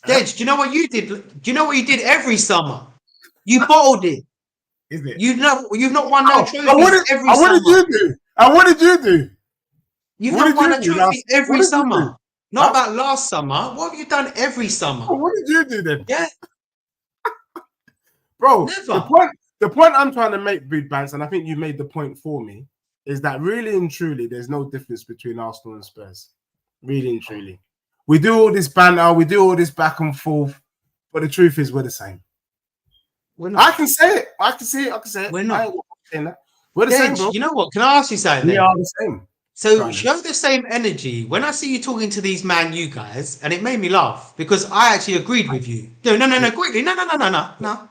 Dej, do you know what you did? Do you know what you did every summer? You bottled it. Is it? You've not won no trophies every summer. What did you do? And what did you do? You've not won a trophy every summer. Not about last summer. What have you done every summer? Oh, what did you do then? Yeah. Bro, the point I'm trying to make, Big Bants, and I think you made the point for me, is that really and truly, there's no difference between Arsenal and Spurs. Really and truly. We do all this banter, we do all this back and forth, but the truth is we're the same. We're not. I can say it. I can see it. We're not. We're the same, bro. You know what? Can I ask you something? We are the same. So show the same energy. When I see you talking to these Man U guys, and it made me laugh because I actually agreed with you. No, quickly. No.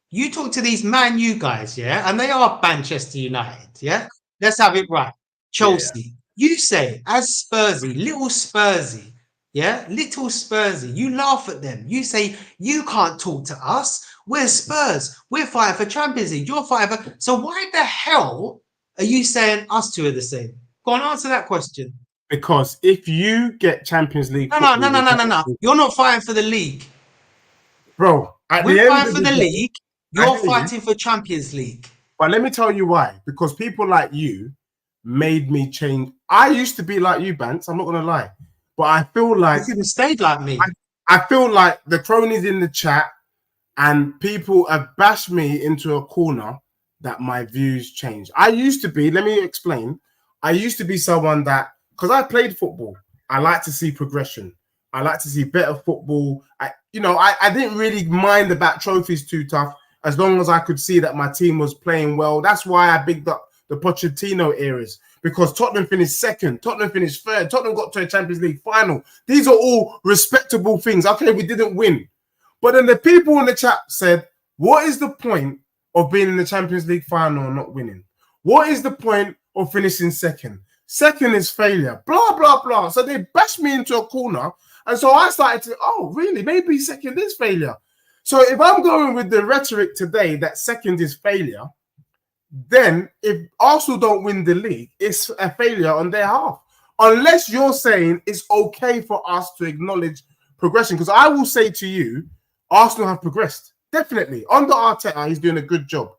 You talk to these Man U guys, yeah, and they are Manchester United, yeah? Let's have it right. Chelsea. Yeah. You say, as Spursy, little Spursy, yeah? Little Spursy. You laugh at them. You say, you can't talk to us. We're Spurs. We're fighting for Champions League. You're fighting for... So why the hell are you saying us two are the same? Go on, answer that question. Because if you get Champions League... No. You're not fighting for the league. Bro, we're fighting for the league. You're fighting for Champions League. But let me tell you why. Because people like you made me change. I used to be like you, Bants. I'm not going to lie. But I feel like... You could have stayed like me. I feel like the cronies in the chat and people have bashed me into a corner that my views changed. I used to be, let me explain. I used to be someone that, because I played football, I like to see progression. I like to see better football. I didn't really mind about trophies too tough as long as I could see that my team was playing well. That's why I bigged up the Pochettino eras, because Tottenham finished second, Tottenham finished third, Tottenham got to a Champions League final. These are all respectable things. Okay, we didn't win. But then the people in the chat said, what is the point of being in the Champions League final and not winning? What is the point of finishing second? Second is failure, blah, blah, blah. So they bashed me into a corner. And so I started to, oh, really? Maybe second is failure. So if I'm going with the rhetoric today that second is failure, then if Arsenal don't win the league, it's a failure on their half. Unless you're saying it's okay for us to acknowledge progression. Because I will say to you, Arsenal have progressed. Definitely. Under Arteta, he's doing a good job.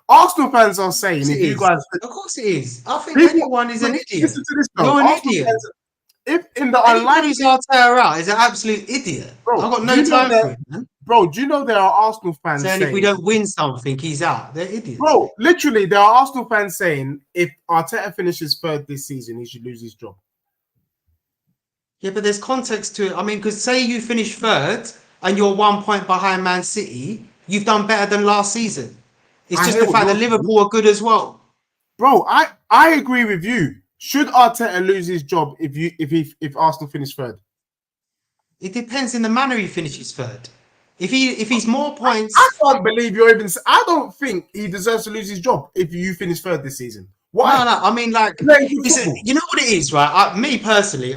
Arsenal fans are saying, if you guys... Of course it is. I think anyone is an idiot. Listen to this, though. You're an idiot. If in the online who's Arteta out is an absolute idiot. Bro, I've got no time for it, man. Bro, do you know there are Arsenal fans saying if we don't win something, he's out? They're idiots. Bro, literally, there are Arsenal fans saying if Arteta finishes third this season, he should lose his job. Yeah, but there's context to it. I mean, because say you finish third and you're 1 point behind Man City, you've done better than last season. It's just the fact that Liverpool are good as well. Bro, I agree with you. Should Arteta lose his job if Arsenal finish third? It depends in the manner he finishes third. If he's more I points, can't believe you're even. I don't think he deserves to lose his job if you finish third this season. Why? no. I mean, like, Playing good listen, football. you know what it is, right? Me personally,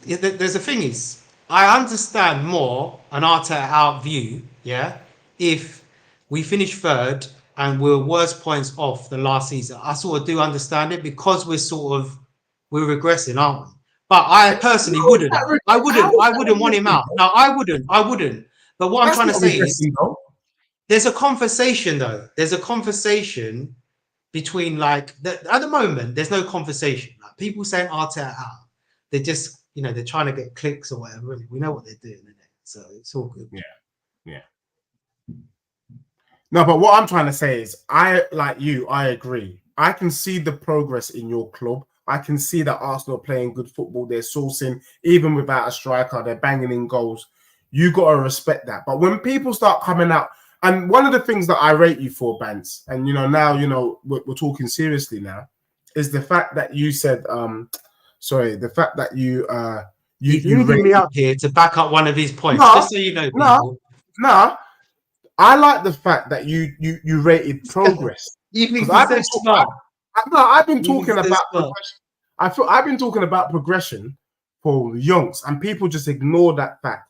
there's a thing is, I understand more an Arteta out view, yeah. If we finish third and we're worse points off than last season, I sort of do understand it because we're regressing, aren't we? But I personally How is wouldn't. that? How I is that wouldn't want him regressing, out. bro? No, I wouldn't. I wouldn't. But what I'm That's trying to not say is, regressing, though. there's a conversation though. There's a conversation between at the moment. There's no conversation. Like people saying Arteta out, they're just they're trying to get clicks or whatever. Really. We know what they're doing, innit? So it's all good. Yeah, yeah. No, but what I'm trying to say is, I agree. I can see the progress in your club. I can see that Arsenal are playing good football. They're sourcing, even without a striker, they're banging in goals. You got to respect that. But when people start coming out, and one of the things that I rate you for, Bance, and now we're talking seriously now, is the fact that you said, the fact that He's you leading rate. me up here to back up one of his points, No, just so you know, no, people. no. I like the fact that you rated progress, He because thinks he's so smart. I've been He thinks talking he's so about smart. progression. I've been talking about progression for yonks, and people just ignore that fact.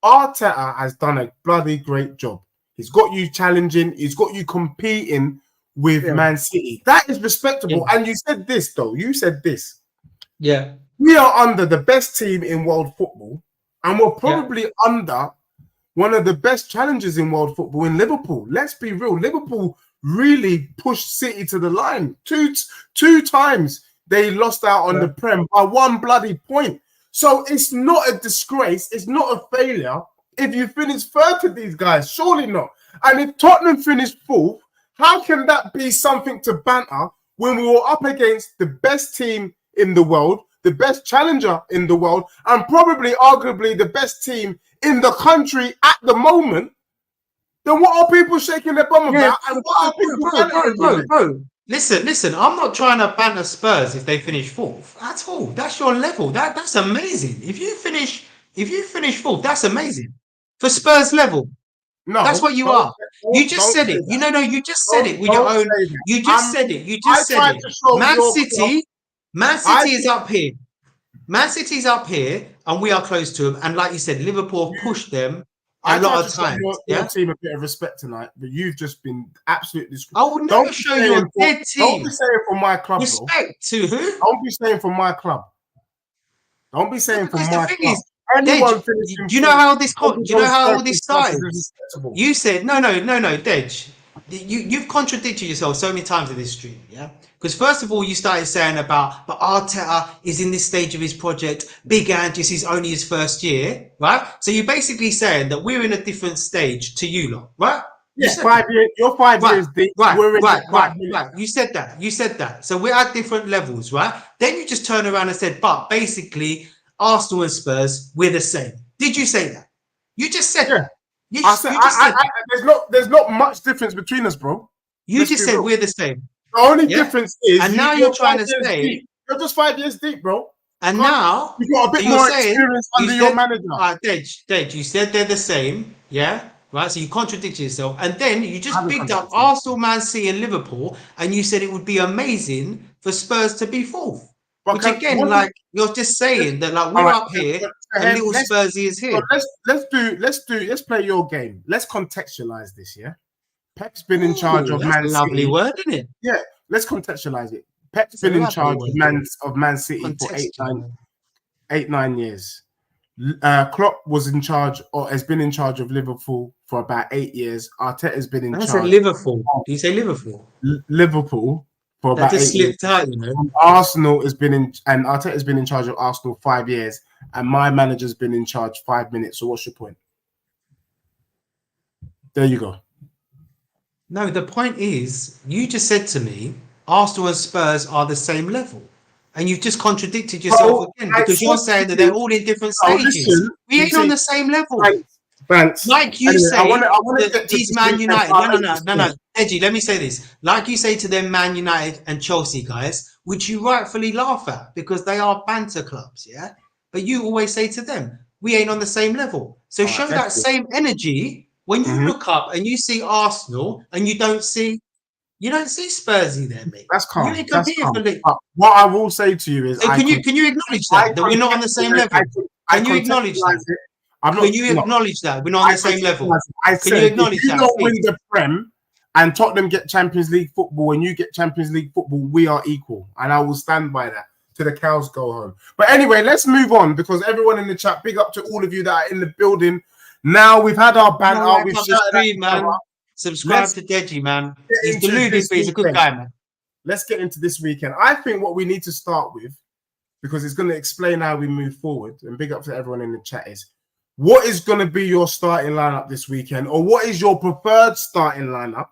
Arteta has done a bloody great job. He's got you challenging. He's got you competing with Yeah, Man City. That is yeah, respectable. And you said this though. You said this. yeah, We are under the best team in world football, and we're yeah, probably under one of the best challenges in world football in Liverpool. Let's be real. Liverpool really pushed City to the line. Two times they lost out on yeah. the Prem by one bloody point. So it's not a disgrace. It's not a failure if you finish third to these guys. Surely not. And if Tottenham finished fourth, how can that be something to banter when we were up against the best team in the world, the best challenger in the world, and probably arguably the best team in the country at the moment? Then what are people shaking their bum Yeah, about? And what are people bantering with it? bro. Listen. I'm not trying to banter Spurs if they finish fourth at all. That's your level. That's amazing. If you finish fourth, that's amazing for Spurs level. That's No, what you are. You just don't said say it. that. No. You just said it with your Don't own. say that. You just said it. You I just said tried it. to show Man your club. City. Man I City is up here. Man City's up here, and we are close to them. And like you said, Liverpool you, pushed them I a tried lot to of show times. your Yeah. team a bit of respect tonight, but you've just been absolutely. I will Don't never be show saying your for dead don't be team. saying for my club, bro. Respect to who? Don't be saying for my club. Don't be No, saying for because the my thing club. is, Anyone Dej, finishing do you know fourth, how this don't be do you know those how all this circumstances started? is respectable. You said no, Dej. You've contradicted yourself so many times in this stream, yeah? Because first of all, you started saying about, but Arteta is in this stage of his project. Big Ant, this is only his first year, right? So you're basically saying that we're in a different stage to you lot, right? You Yeah, said that. 5 years. You're 5 years deep. We're in the 5 minutes. Right. You said that. You said that. So we're at different levels, right? Then you just turn around and said, but basically, Arsenal and Spurs, we're the same. Did you say that? You just said Yeah, that. I said You just said that. there's not much difference between us, bro. You Let's just be said real. we're the same. The only Yeah? difference is And now you're you're trying five to years say, deep. You're just 5 years deep, bro. and Can't now, you got a so bit you're more saying, experience you under your said, manager? Dej, you said they're the same. Yeah? Right? So you contradicted yourself. And then you I just haven't picked up contradicted myself. Arsenal, Man City, and Liverpool, and you said it would be amazing for Spurs to be fourth. But Which again, like you're just saying that like all we're right. up here So and little Spursy is here. let's play your game. Let's contextualize this. Yeah, Pep's been in charge Ooh, of that's Man a lovely City. word, isn't it? Yeah, let's contextualize it. Pep's It's a been in lovely charge word. of Man City for Contextual. 8, 9 years. Klopp was in charge, or has been in charge of Liverpool for about 8 years. Arteta has been in I said charge Liverpool. of Do you say Liverpool? Liverpool for That about just 8 years. slipped out, you know. Arsenal has been in, and Arteta has been in charge of Arsenal 5 years, and my manager's been in charge 5 minutes. So what's your point? There you go. No, the point is, you just said to me, Arsenal and Spurs are the same level. And you've just contradicted yourself So again I because you're said saying to that they're you, all in different oh, stages. listen, We you ain't on see, the same level. thanks. Like you Anyway, say I want to that get to these this Man weekend United, parlay. no, Edgy, let me say this. Like you say to them Man United and Chelsea guys, which you rightfully laugh at because they are banter clubs, yeah? But you always say to them, we ain't on the same level. So All right, show let's that do it. same energy when you look up and you see Arsenal and you don't see Spursy there, mate. That's You calm. ain't That's competing calm. for League. But what I will say to you is, So can you acknowledge I that we're not on the same level? I Can you acknowledge contextualize that? it. I'm Can not. you No, acknowledge that we're not on I the same level? contextualize it. I Can you said, if acknowledge you that, don't win please? the Prem and Tottenham get Champions League football and you get Champions League football, we are equal, and I will stand by that till the cows go home. But anyway, let's move on because everyone in the chat, big up to all of you that are in the building. Now we've had our banter, Like we've up the shouted at stream, each other. man. Subscribe Let's to Deji, man. get He's into deluded, this but he's a good weekend. guy, man. Let's get into this weekend. I think what we need to start with, because it's going to explain how we move forward, and big up to everyone in the chat, is what is going to be your starting lineup this weekend, or what is your preferred starting lineup,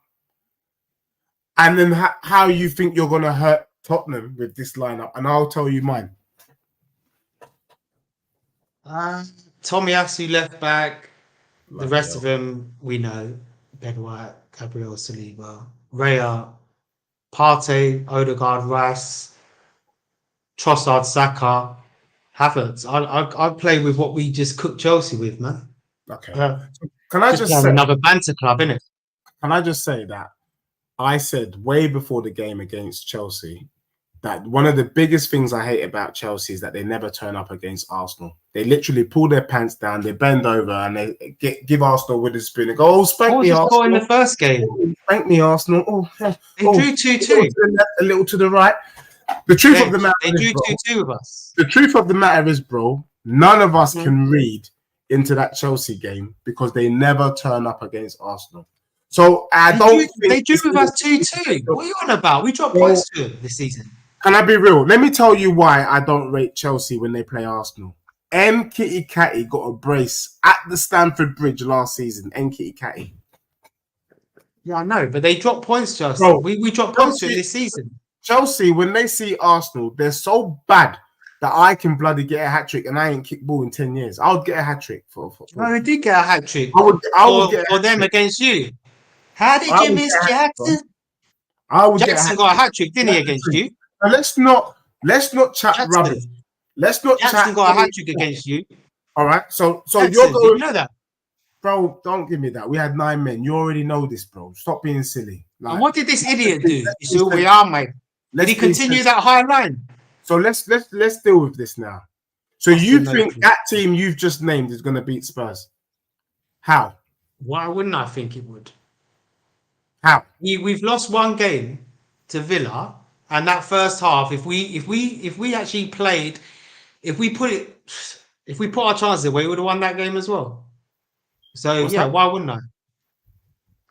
and then how you think you're going to hurt Tottenham with this lineup, and I'll tell you mine. Tomiyasu left back. The Bloody rest hell. of them we know: Ben White, Gabriel Saliba, Raya, Partey, Odegaard, Rice, Trossard, Saka, Havertz. I'd play with what we just cooked Chelsea with, man. Okay. So can I Just just have say, another banter club, innit? can I just say that I said way before the game against Chelsea that one of the biggest things I hate about Chelsea is that they never turn up against Arsenal. They literally pull their pants down, they bend over, and they give Arsenal with a spoon and go, "Oh, spank me, What was the score in Arsenal! the first game? Oh, spank me, Arsenal! Oh, They drew 2-2. a little to the right." The truth of the matter They is, drew bro, 2-2 with us. the truth of the matter is, bro, none of us can read into that Chelsea game because they never turn up against Arsenal. So I don't think they drew with us 2-2. What are you on about? We dropped points to them this season. Can I be real? Let me tell you why I don't rate Chelsea when they play Arsenal. Kitty Catty got a brace at the Stamford Bridge last season. Kitty Catty. Yeah, I know, but they dropped points to us. Bro, We dropped points to them this season. Chelsea, when they see Arsenal, they're so bad that I can bloody get a hat trick, and I ain't kicked ball in 10 years. I would get a hat trick for. No, they did get a hat trick. I would get for them against you. How did you miss Jackson? I would Jackson got a hat trick, didn't he, against you? Now let's not chat rubbish. Let's not Jackson chat. got a hat trick against you. All right, so Jackson, you're going. did you know that? Bro, don't give me that. We had 9 men. You already know this, bro. Stop being silly. And what did this idiot do? You see who we are, mate. Did he continue that high line? So let's deal with this now. So you think that team you've just named is going to beat Spurs? How? Why wouldn't I think it would? How? We've lost one game to Villa, and that first half, if we actually played, if we put our chances away, we would have won that game as well. So why wouldn't I?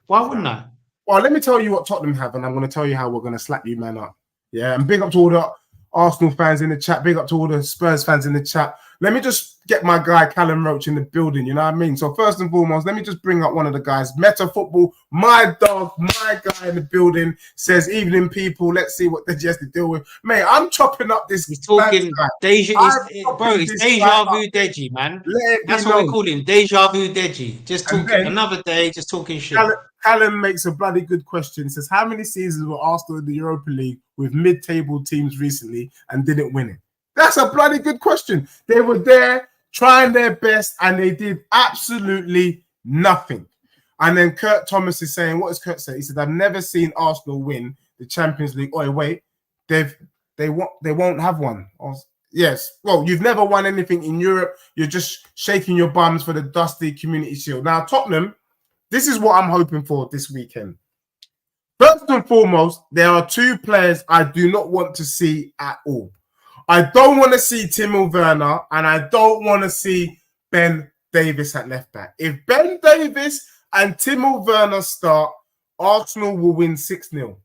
Why wouldn't I? Well, let me tell you what Tottenham have, and I'm going to tell you how we're going to slap you man up. Yeah, and big up to all the Arsenal fans in the chat. Big up to all the Spurs fans in the chat. Let me just get my guy Callum Roach in the building. You know what I mean? So first and foremost, let me just bring up one of the guys. Meta Football, my dog, my guy in the building says, "Evening, people. Let's see what they just to deal with." Mate, I'm chopping up this. He's talking deja. It's deja vu Deji, man. That's what we call him, deja vu Deji. Just talking another day, just talking shit. Callum makes a bloody good question. He says, "How many seasons were Arsenal in the Europa League with mid-table teams recently and didn't win it?" That's a bloody good question. They were there trying their best and they did absolutely nothing. And then Kurt Thomas is saying, what does Kurt say? He said, "I've never seen Arsenal win the Champions League." Oh, wait, they won't have one. Yes. Well, you've never won anything in Europe. You're just shaking your bums for the dusty Community Shield. Now, Tottenham, this is what I'm hoping for this weekend. First and foremost, there are 2 players I do not want to see at all. I don't want to see Timo Werner, and I don't want to see Ben Davies at left back. If Ben Davies and Timo Werner start, Arsenal will win 6-0.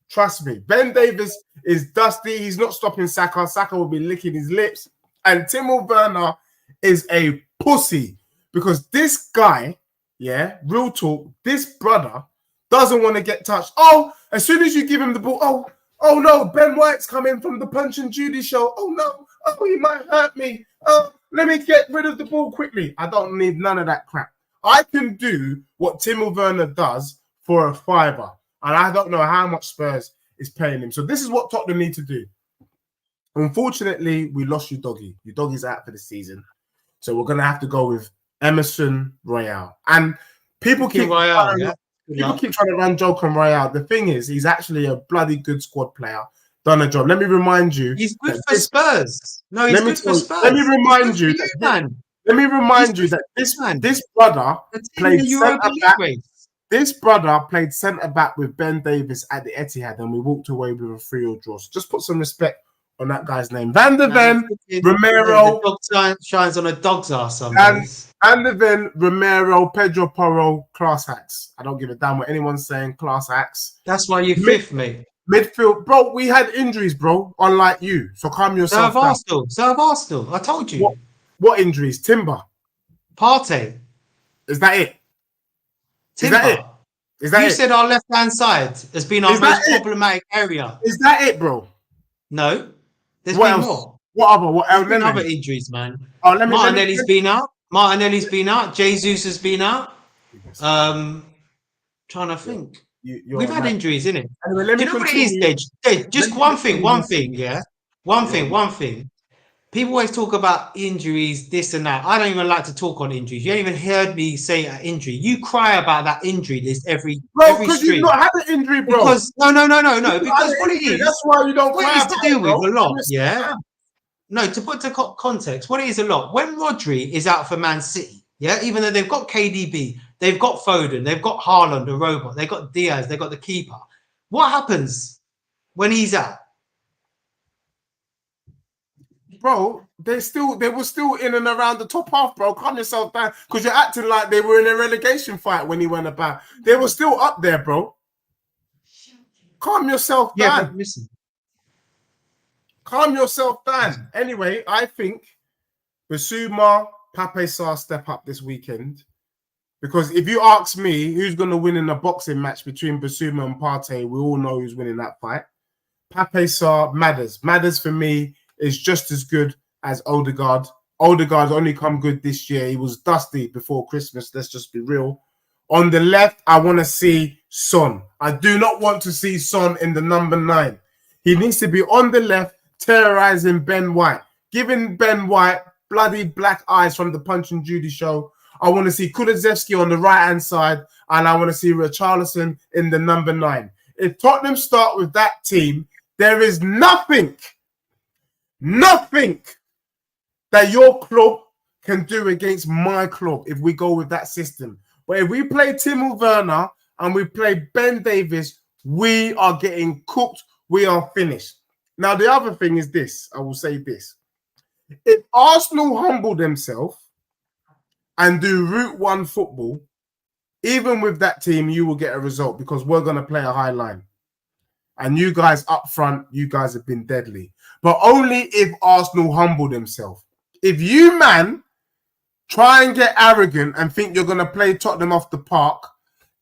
Trust me. Ben Davies is dusty. He's not stopping Saka. Saka will be licking his lips. And Timo Werner is a pussy because this guy, yeah, real talk, this brother doesn't want to get touched. Oh, as soon as you give him the ball, oh no, Ben White's coming from the Punch and Judy show. Oh no, he might hurt me. Oh, let me get rid of the ball quickly. I don't need none of that crap. I can do what Timo Werner does for a fiver. And I don't know how much Spurs is paying him. So this is what Tottenham need to do. Unfortunately, we lost your doggy. Your doggy's out for the season. So we're going to have to go with Emerson Royale. And People keep Royale, yeah. Good people luck. keep trying to run joke on Royale. The thing is, he's actually a bloody good squad player. Done a job. Let me remind you. He's good for Spurs. No, he's Let me good for tell you. Let me Spurs. He's good remind for you you, that. man. Let me He's remind you good that for you, man. this brother The team in played the centre Europa League back. race. This brother played centre back with Ben Davis at the Etihad, and we walked away with a 3-0 draw. So just put some respect on that guy's name. Van der Ven, Romero, The dog shines on a dog's ass some and days. Van der Ven, Romero, Pedro Porro, class hacks. I don't give a damn what anyone's saying. Class hacks. That's why you're fifth, mate. Midfield, bro. We had injuries, bro. Unlike you, so calm yourself down. Serve Arsenal. I told you. What injuries? Timber. Partey. Is that it? Timber. Is that it? Is that you it? said our left-hand side has been our most problematic area. Is that it, bro? No. There's what been else? more. What other? What There's been other injuries, man. Oh, Martinelli's been out. Martinelli's been out. Jesus has been out. Trying to think. We've had injuries, innit? Anyway, Do you know what it is, Dej? Just one thing, yeah? One thing. People always talk about injuries, this and that. I don't even like to talk on injuries. You ain't even heard me say an injury. You cry about that injury list every because stream. you've not had an injury, bro. Because no. Because what it is, that's why you don't cry what it is to do with a lot, yeah. Time. No, to put to context, what it is a lot. When Rodri is out for Man City, yeah, even though they've got KDB, they've got Foden, they've got Haaland, the robot, they've got Diaz, they've got the keeper. What happens when he's out? Bro, they were still in and around the top half, bro. Calm yourself down, because you're acting like they were in a relegation fight when he went about. They were still up there, bro. Calm yourself down. Yeah, but listen. Calm yourself down. Anyway, I think Basuma, Pape Sarr step up this weekend. Because if you ask me who's going to win in a boxing match between Basuma and Partey, we all know who's winning that fight. Pape Sarr matters. Matters for me is just as good as Odegaard. Odegaard's only come good this year. He was dusty before Christmas. Let's just be real. On the left, I want to see Son. I do not want to see Son in the number 9. He needs to be on the left, terrorizing Ben White, giving Ben White bloody black eyes from the Punch and Judy show. I want to see Kulusevski on the right-hand side, and I want to see Richarlison in the number 9. If Tottenham start with that team, there is nothing that your club can do against my club if we go with that system. But if we play Timo Werner and we play Ben Davis, we are getting cooked. We are finished. Now, the other thing is this. I will say this. If Arsenal humble themselves and do Route 1 football, even with that team, you will get a result because we're going to play a high line. And you guys up front, you guys have been deadly. But only if Arsenal humble themselves. If you, man, try and get arrogant and think you're going to play Tottenham off the park,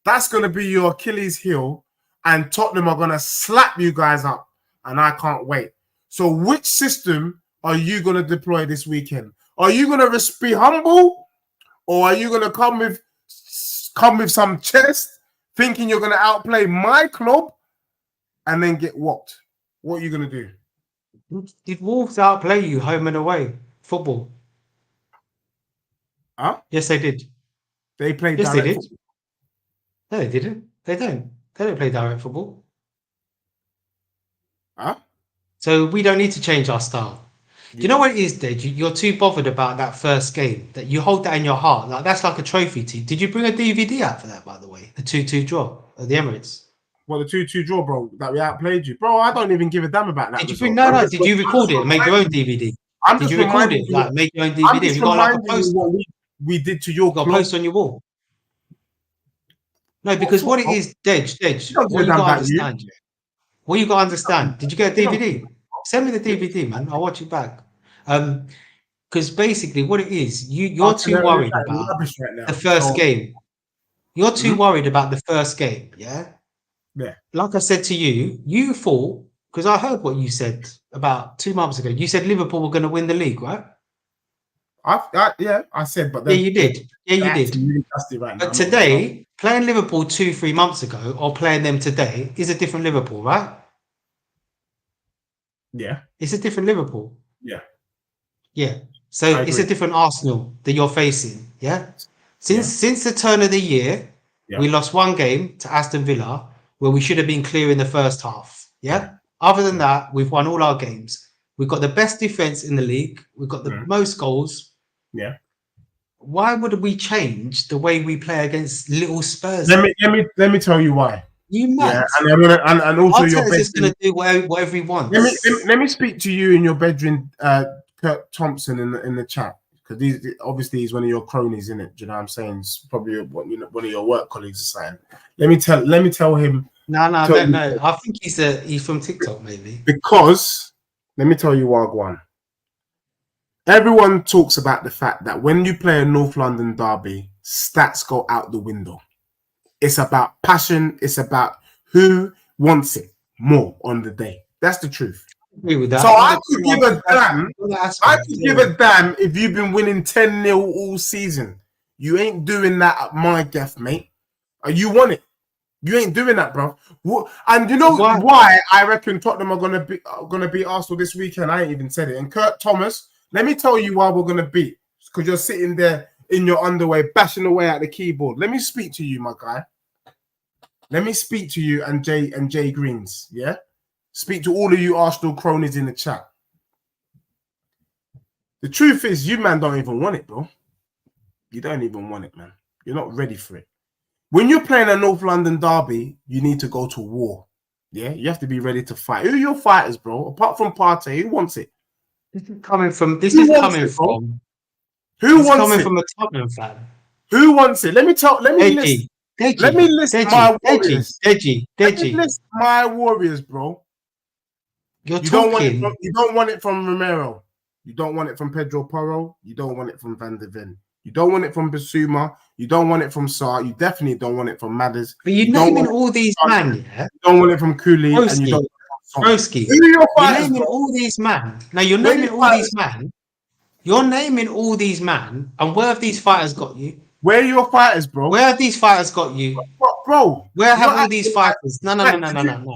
that's going to be your Achilles heel. And Tottenham are going to slap you guys up. And I can't wait. So which system are you going to deploy this weekend? Are you going to be humble? Or are you going to come with some chest, thinking you're going to outplay my club and then get whopped? What are you going to do? Did Wolves outplay you home and away? Football? Huh? Yes, they did. They played yes, they did. football. No, they didn't. They don't. They don't play direct football. Huh? So we don't need to change our style. Do you know what it is, Dej? You're too bothered about that first game that you hold that in your heart. Like that's like a trophy to you. Did you bring a DVD out for that, by the way? The 2-2 draw at the Emirates. Well, the 2-2 draw, bro, that we outplayed you. Bro, I don't even give a damn about that. Did you bring no? Did you record it and make your own DVD? Did you record it? Like make your own DVD? Have you got like a post? What we did to your club? Got a post on your wall? No, because what it is, Dej, what you got to understand, what you got to understand. Did you get a DVD? Send me the DVD, man. I'll watch it back. Because basically what it is, you're too worried about the first game. You're too worried about the first game, yeah? Yeah. Like I said to you, you thought, because I heard what you said about 2 months ago. You said Liverpool were going to win the league, right? I said, but yeah, you did. Yeah, you did. Really right but today, playing Liverpool 2-3 months ago or playing them today is a different Liverpool, right? Yeah. It's a different Liverpool. Yeah. Yeah. So it's a different Arsenal that you're facing. Yeah. Since the turn of the year, we lost one game to Aston Villa where we should have been clear in the first half. Yeah. Other than that, we've won all our games. We've got the best defense in the league. We've got the most goals. Yeah. Why would we change the way we play against little Spurs? Let me tell you why. You mad? Yeah, and also your Arteta's just going to do whatever he wants. Let me speak to you in your bedroom, Kurt Thompson in the chat, because he's one of your cronies, isn't it? Do you know what I'm saying? It's probably one of your work colleagues or something. Let me tell him. No. I think he's from TikTok, maybe. Because let me tell you, Wagwan. Everyone talks about the fact that when you play a North London derby, stats go out the window. It's about passion. It's about who wants it more on the day. That's the truth. I agree with that. So I could give a damn. I could give a damn if you've been winning 10-0 all season. You ain't doing that at my gaff, mate. You want it. You ain't doing that, bro. And you know why I reckon Tottenham are gonna beat Arsenal this weekend? I ain't even said it. And Kurt Thomas, let me tell you why we're gonna beat. Because you're sitting there in your underwear, bashing away at the keyboard. Let me speak to you, my guy. Let me speak to you and Jay Greens. Yeah, speak to all of you Arsenal cronies in the chat. The truth is, you man don't even want it, bro. You don't even want it, man. You're not ready for it. When you're playing a North London derby, you need to go to war. Yeah, you have to be ready to fight. Who are your fighters, bro? Apart from Partey, who wants it? This is coming from a Tottenham fan. Who wants it? Let me list my warriors. Deji. Let me list my warriors, bro. You don't want it from Romero. You don't want it from Pedro Porro. You don't want it from Van de Ven. You don't want it from Basuma. You don't want it from Sarr. You definitely don't want it from Madders. But you're naming all these men, yeah? You don't want it from Cooley. And you don't Broski. You're naming all these men. Now you're naming all these men. You're naming all these men. And where have these fighters got you? Where are your fighters, bro? Where have these fighters got you? Bro. Where have all these fighters? No.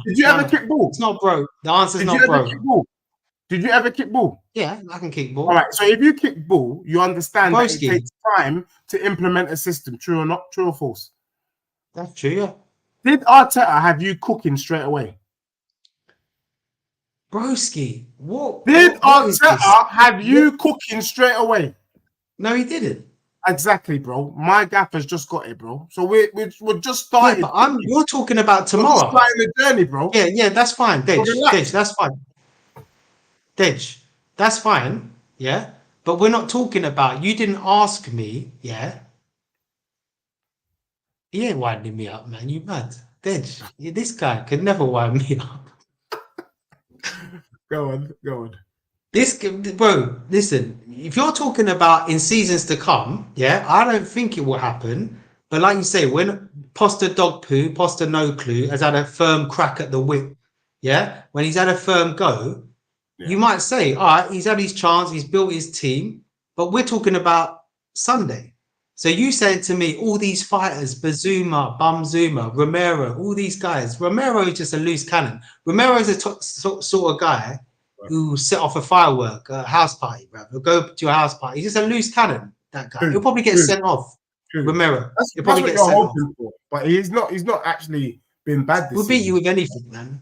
Did you ever kick ball? It's not bro. The answer's not bro. Did you ever kick ball? Yeah, I can kick ball. All right, so if you kick ball, you understand that it takes time to implement a system. True or not? True or false? That's true, yeah. Did Arteta have you cooking straight away? Broski, what? Did Arteta have you cooking straight away? No, he didn't. Exactly, bro. My gaffer's just got it, bro. So we're just starting. Yeah, but you're talking about tomorrow. We're starting the journey, bro. Yeah, that's fine. Dej, that's fine. Dej, that's fine. Yeah, but we're not talking about. You didn't ask me. Yeah, he ain't winding me up, man. You mad, Dej? This guy could never wind me up. Go on. Bro, listen, if you're talking about in seasons to come, yeah, I don't think it will happen. But like you say, when Poster Dog Poo, Poster No Clue has had a firm crack at the whip, yeah, when he's had a firm go, you might say, all right, he's had his chance, he's built his team, but we're talking about Sunday. So you said to me, all these fighters, Bumzuma, Romero, all these guys. Romero is just a loose cannon. Romero is a sort of guy who set off a firework, a house party, bro. He'll go to a house party. He's just a loose cannon, that guy. He'll probably get sent off. Romero. He'll probably get sent off. But he's not actually been bad this We'll beat you with anything, man.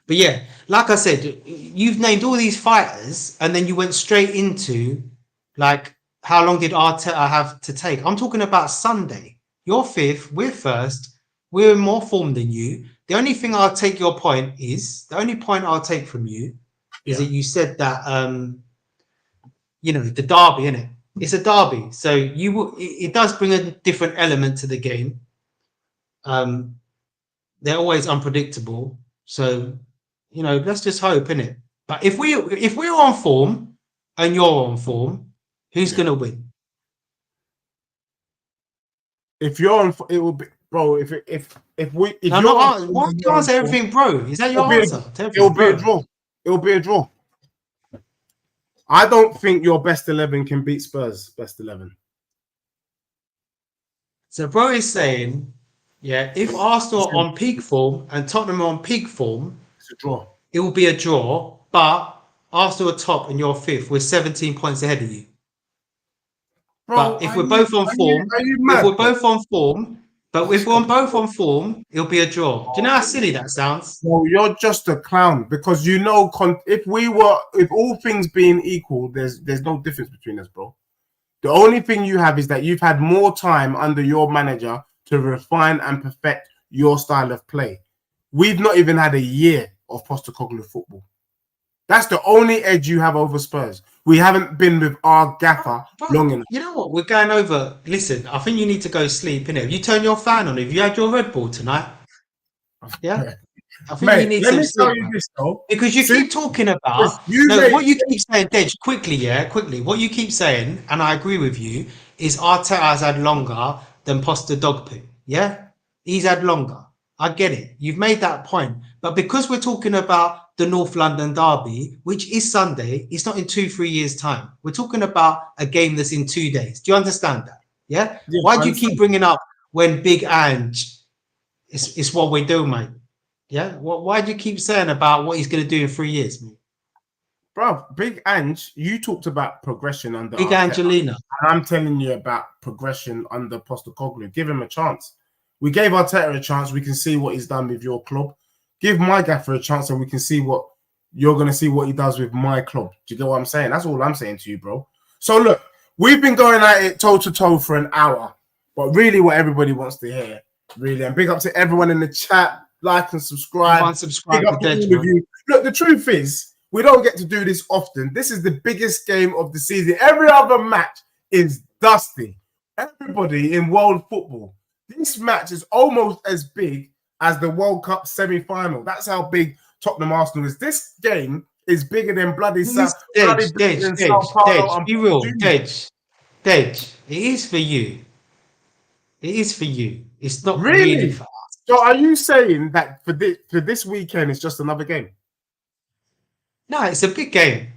But yeah, like I said, you've named all these fighters and then you went straight into like, how long did Arteta have to take? I'm talking about Sunday. You're fifth, we're first. We're in more form than you. The only thing I'll take your point is, the only point I'll take from you is that you said that, the derby, innit? It's a derby. So it does bring a different element to the game. They're always unpredictable. So, let's just hope, innit? But if we're on form and you're on form, who's gonna win? If you're on, it will be, bro. Why do you answer everything, bro? Is that your answer? It will be a draw. It will be a draw. I don't think your best 11 can beat Spurs' best 11. So, bro is saying, if Arsenal are on peak form and Tottenham are on peak form, it's a draw. It will be a draw. But Arsenal are top and you're fifth. We're 17 points ahead of you. But Bro, if we're both on form, are you if we're mad, bro? both on form, but if we're on both on form, it'll be a draw. Do you know how silly that sounds? Well, you're just a clown because if all things being equal, there's no difference between us, bro. The only thing you have is that you've had more time under your manager to refine and perfect your style of play. We've not even had a year of Postecoglou football. That's the only edge you have over Spurs. We haven't been with our gaffer Bro, long enough. you know what? We're going over. Listen, I think you need to go sleep, innit? You turn your fan on. Have you had your Red Bull tonight? Yeah? I think you Mate, need let some me tell sleep, you man. this though. Because you Since keep talking about you no, made what you keep saying, Dej, quickly, yeah, quickly. What you keep saying, and I agree with you, is Arteta has had longer than Posta dog poo. Yeah, he's had longer. I get it. You've made that point, but because we're talking about the North London derby, which is Sunday, it's not in 2-3 years' time. We're talking about a game that's in 2 days. Do you understand that? Yeah. yeah, Why I do you keep understand. bringing up when Big Ange? It's what we do, mate. Yeah. Why do you keep saying about what he's going to do in 3 years, mate? Bro, Big Ange, you talked about progression under Big Arteta. Angelina. And I'm telling you about progression under Postecoglou. Give him a chance. We gave Arteta a chance. We can see what he's done with your club. Give my gaffer a chance, and we can see what you're going to see what he does with my club. Do you get what I'm saying? That's all I'm saying to you, bro. So look, we've been going at it toe to toe for an hour, but really, what everybody wants to hear, really, and big up to everyone in the chat. Like and subscribe. Big Unsubscribe to up to Dead, all of man. you. Look, the truth is, we don't get to do this often. This is the biggest game of the season. Every other match is dusty. Everybody in world football, this match is almost as big as the World Cup semi-final. That's how big Tottenham Arsenal is. This game is bigger than bloody Sao Paulo and Be real, Junior. Dej. It is for you. It is for you. It's not really Really? for us. So are you saying that for this weekend it's just another game? No, it's a big game.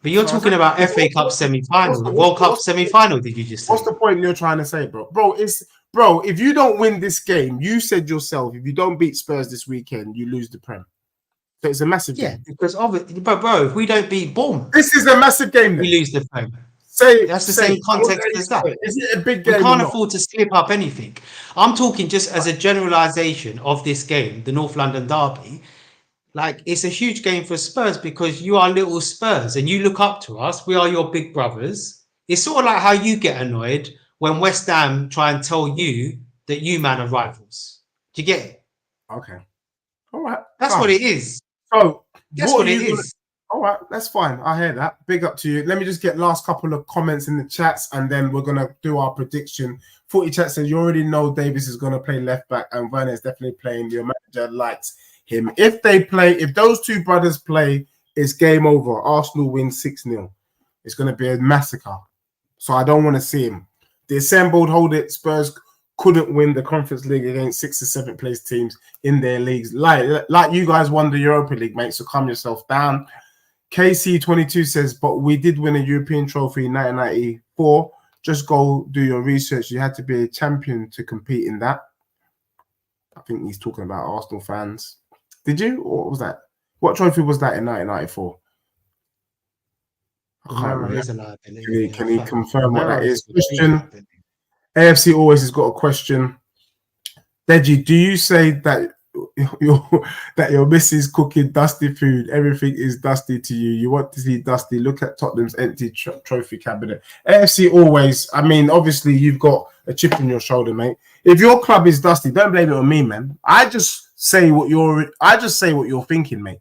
But you're So talking about FA Cup what's semi-final, the, what's World the, Cup what's the, semi-final, did you just what's say? the point you're trying to say, bro? Bro, if you don't win this game, you said yourself, if you don't beat Spurs this weekend, you lose the Prem. So it's a massive Yeah, game. because of it. But bro, if we don't beat Bournemouth, This is a massive game we then. lose the Prem. Say, That's the say, same I want to context hear you as that. say it. Is it a big We game or can't not? afford to slip up anything. I'm talking just as a generalization of this game, the North London derby. Like, it's a huge game for Spurs because you are little Spurs and you look up to us. We are your big brothers. It's sort of like how you get annoyed when West Ham try and tell you that you man are rivals. Do you get it? Okay. All right. That's what Calm. it is. So That's what what are it you gonna is. all right, that's fine. I hear that. Big up to you. Let me just get last couple of comments in the chats and then we're gonna do our prediction. 40 chat says you already know Davis is gonna play left back and Werner is definitely playing. Your manager likes him. If those two brothers play, it's game over. Arsenal win 6-0. It's gonna be a massacre. So I don't want to see him. The assembled hold it. Spurs couldn't win the Conference League against 6th or 7th place teams in their leagues. Like you guys won the Europa League, mate. So calm yourself down. KC22 says, but we did win a European trophy in 1994. Just go do your research. You had to be a champion to compete in that. I think he's talking about Arsenal fans. Did you? Or what was that? What trophy was that in 1994? I can't Romero remember. is a liability. Can he confirm what Romero that is is? a big Christian, liability. AFC always has got a question. Deji, do you say that your missus cooking dusty food, everything is dusty to you? You want to see dusty? Look at Tottenham's empty trophy cabinet. AFC always. I mean, obviously you've got a chip on your shoulder, mate. If your club is dusty, don't blame it on me, man. I just say what you're thinking, mate.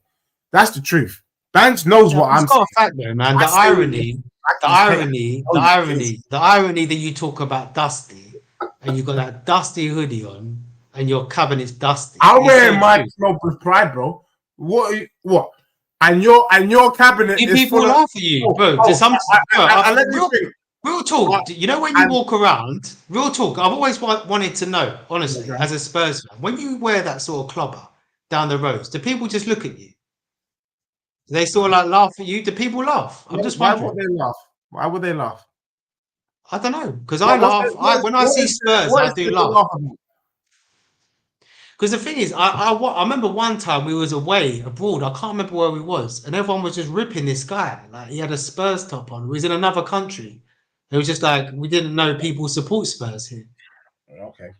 That's the truth. Banks knows Yeah, what it's I'm got a saying. fact though, man. I The say what irony, the his head. irony, the Oh, irony, the irony that you talk about dusty and you've got that dusty hoodie on and your cabinet's dusty I'm is so wearing my true. club with pride, bro. What? And your cabinet Do is people full of. laugh at you, Oh, bro? Do oh some, bro, I let you think. real talk. You know when you And walk around, real talk. I've always wanted to know, honestly, okay. as a Spurs fan, when you wear that sort of clobber down the roads, do people just look at you? Do they sort of like laugh at you? Do people laugh? I'm just Why would wondering. they laugh? Why would they laugh? I don't know because I What's laugh. When I see Spurs, what I is do there to laugh. laugh about? Because the thing is, I remember one time we was away abroad. I can't remember where we was, and everyone was just ripping this guy. Like he had a Spurs top on. He was in another country, It was just like we didn't know people support Spurs here. Okay,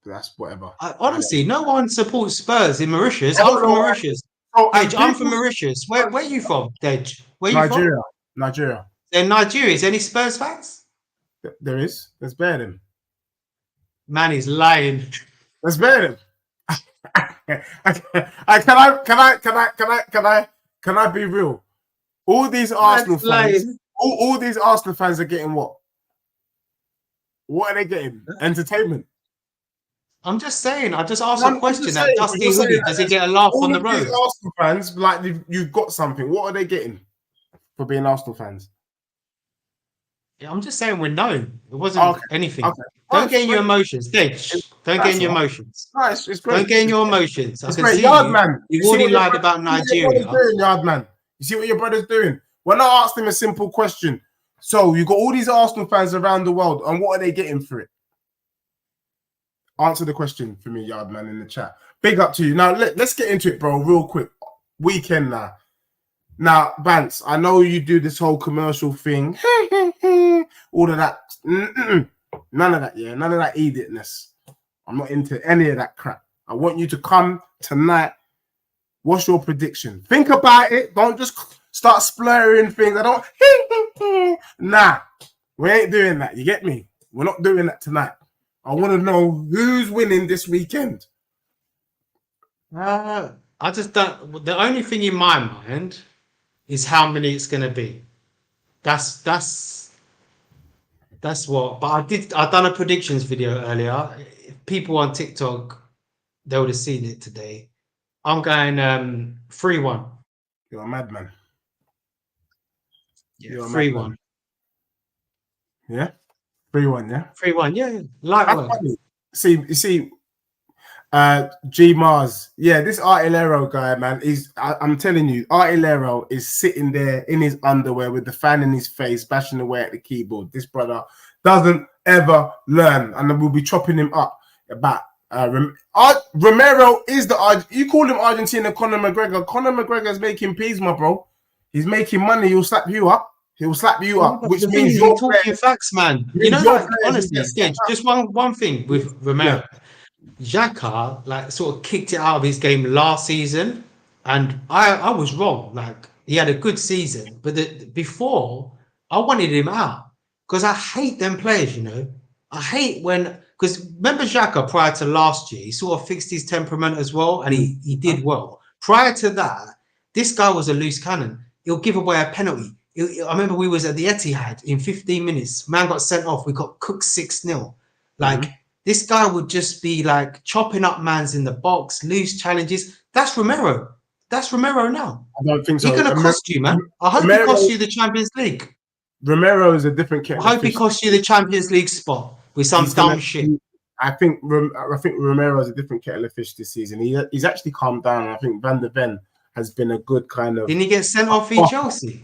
that's whatever. Honestly, no one supports Spurs in Mauritius. I I'm don't from know why. Mauritius. So, Dej, and I'm from people, Mauritius. Where are you from, Dej? Where you from? Nigeria, Nigeria. In Nigeria. Is any Spurs fans? There is. There's better than. Man, he's lying. There's better than. Can I be real? All these Arsenal Man's fans, lying. all these Arsenal fans are getting what? What are they getting? Entertainment. I'm just saying. I just asked a I'm just question. That saying, but dusty you're saying hoodie, that does he get a laugh on all the of these road? Arsenal fans, like you've got something. What are they getting for being Arsenal fans? Yeah, I'm just saying we're known. It wasn't Okay, anything. okay. Don't It's get in your great. emotions, Dej. Don't get That's in all your right. emotions. No, it's great. Don't get in your emotions. I It's can great. see Yard you. man. You've You see already what your lied about brother's Nigeria. doing, yard man. You see what your brother's doing. When I asked him a simple question, so you got all these Arsenal fans around the world, and what are they getting for it? Answer the question for me, yard man, in the chat. Big up to you. Now let's get into it, bro, real quick. Weekend now. Now, Bance, I know you do this whole commercial thing, all of that. None of that, yeah. None of that idiotness. I'm not into any of that crap. I want you to come tonight. What's your prediction? Think about it. Don't just start splurring things. I don't. Nah, we ain't doing that. You get me? We're not doing that tonight. I want to know who's winning this weekend. I just don't. The only thing in my mind is how many it's gonna be. That's what. But I done a predictions video earlier. People on TikTok, they would have seen it today. I'm going 3-1. You're a madman. Yeah, You're a 3-1. madman. Yeah? 3-1, yeah? 3-1. Yeah, light That's work. funny. You see, G Mars. Yeah, this Artilero guy, man, I'm telling you, Artilero is sitting there in his underwear with the fan in his face, bashing away at the keyboard. This brother doesn't ever learn, and we'll be chopping him up about Romero is you call him Argentina Conor McGregor. Conor McGregor is making peas, my bro. He's making money. He'll slap you up. He'll slap you Yeah, up, but which the thing means is, you're your talking players, facts, man. You know, your like players will get honestly, slapped Dej, up. just one thing with Yeah. Romero. Xhaka like sort of kicked it out of his game last season, and I was wrong. Like he had a good season, but before I wanted him out because I hate them players. You know, I hate when because remember Xhaka prior to last year, he sort of fixed his temperament as well, and he did well. Prior to that, this guy was a loose cannon. He'll give away a penalty. I remember we was at the Etihad in 15 minutes. Man got sent off. We got cooked 6-0. Like this guy would just be like chopping up mans in the box, loose challenges. That's Romero. That's Romero now. I don't think He's so. gonna cost you, man. I hope he Romero, costs you the Champions League. Romero is a different kettle I of hope he fish. costs you the Champions League spot with some He's gonna. dumb shit. I think Romero is a different kettle of fish this season. He's actually calmed down. I think Van der Ven has been a good kind of. Didn't he get sent off in Chelsea?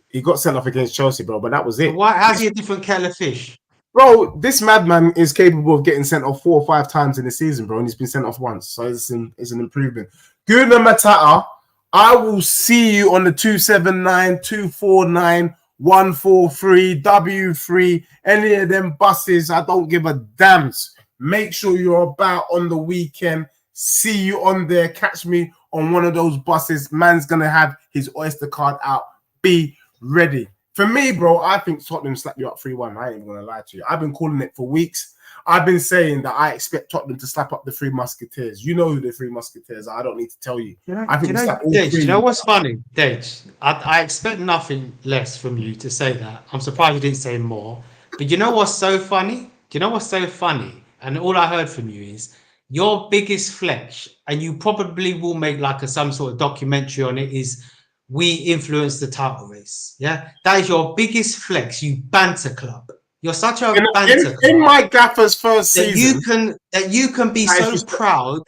He got sent off against Chelsea, bro, but that was So it. why? How's he a different kettle of fish? Bro, this madman is capable of getting sent off 4 or 5 times in the season, bro, and he's been sent off once. So it's an improvement. Guna Matata, I will see you on the 279, 249, 143, W3, any of them buses. I don't give a damn. Make sure you're about on the weekend. See you on there. Catch me on one of those buses. Man's going to have his Oyster card out. Be ready. For me, bro, I think Tottenham slap you up 3-1. I ain't even going to lie to you. I've been calling it for weeks. I've been saying that I expect Tottenham to slap up the Three Musketeers. You know who the Three Musketeers are. I don't need to tell you. I think we slap all Dej, three. you know what's funny? Dej, I expect nothing less from you to say that. I'm surprised you didn't say more. But you know what's so funny? Do you know what's so funny? And all I heard from you is your biggest flex, and you probably will make like some sort of documentary on it, is we influence the title race. Yeah, that is your biggest flex. You banter club. You're such a banter In club my gaffer's first that season, you can be I so just proud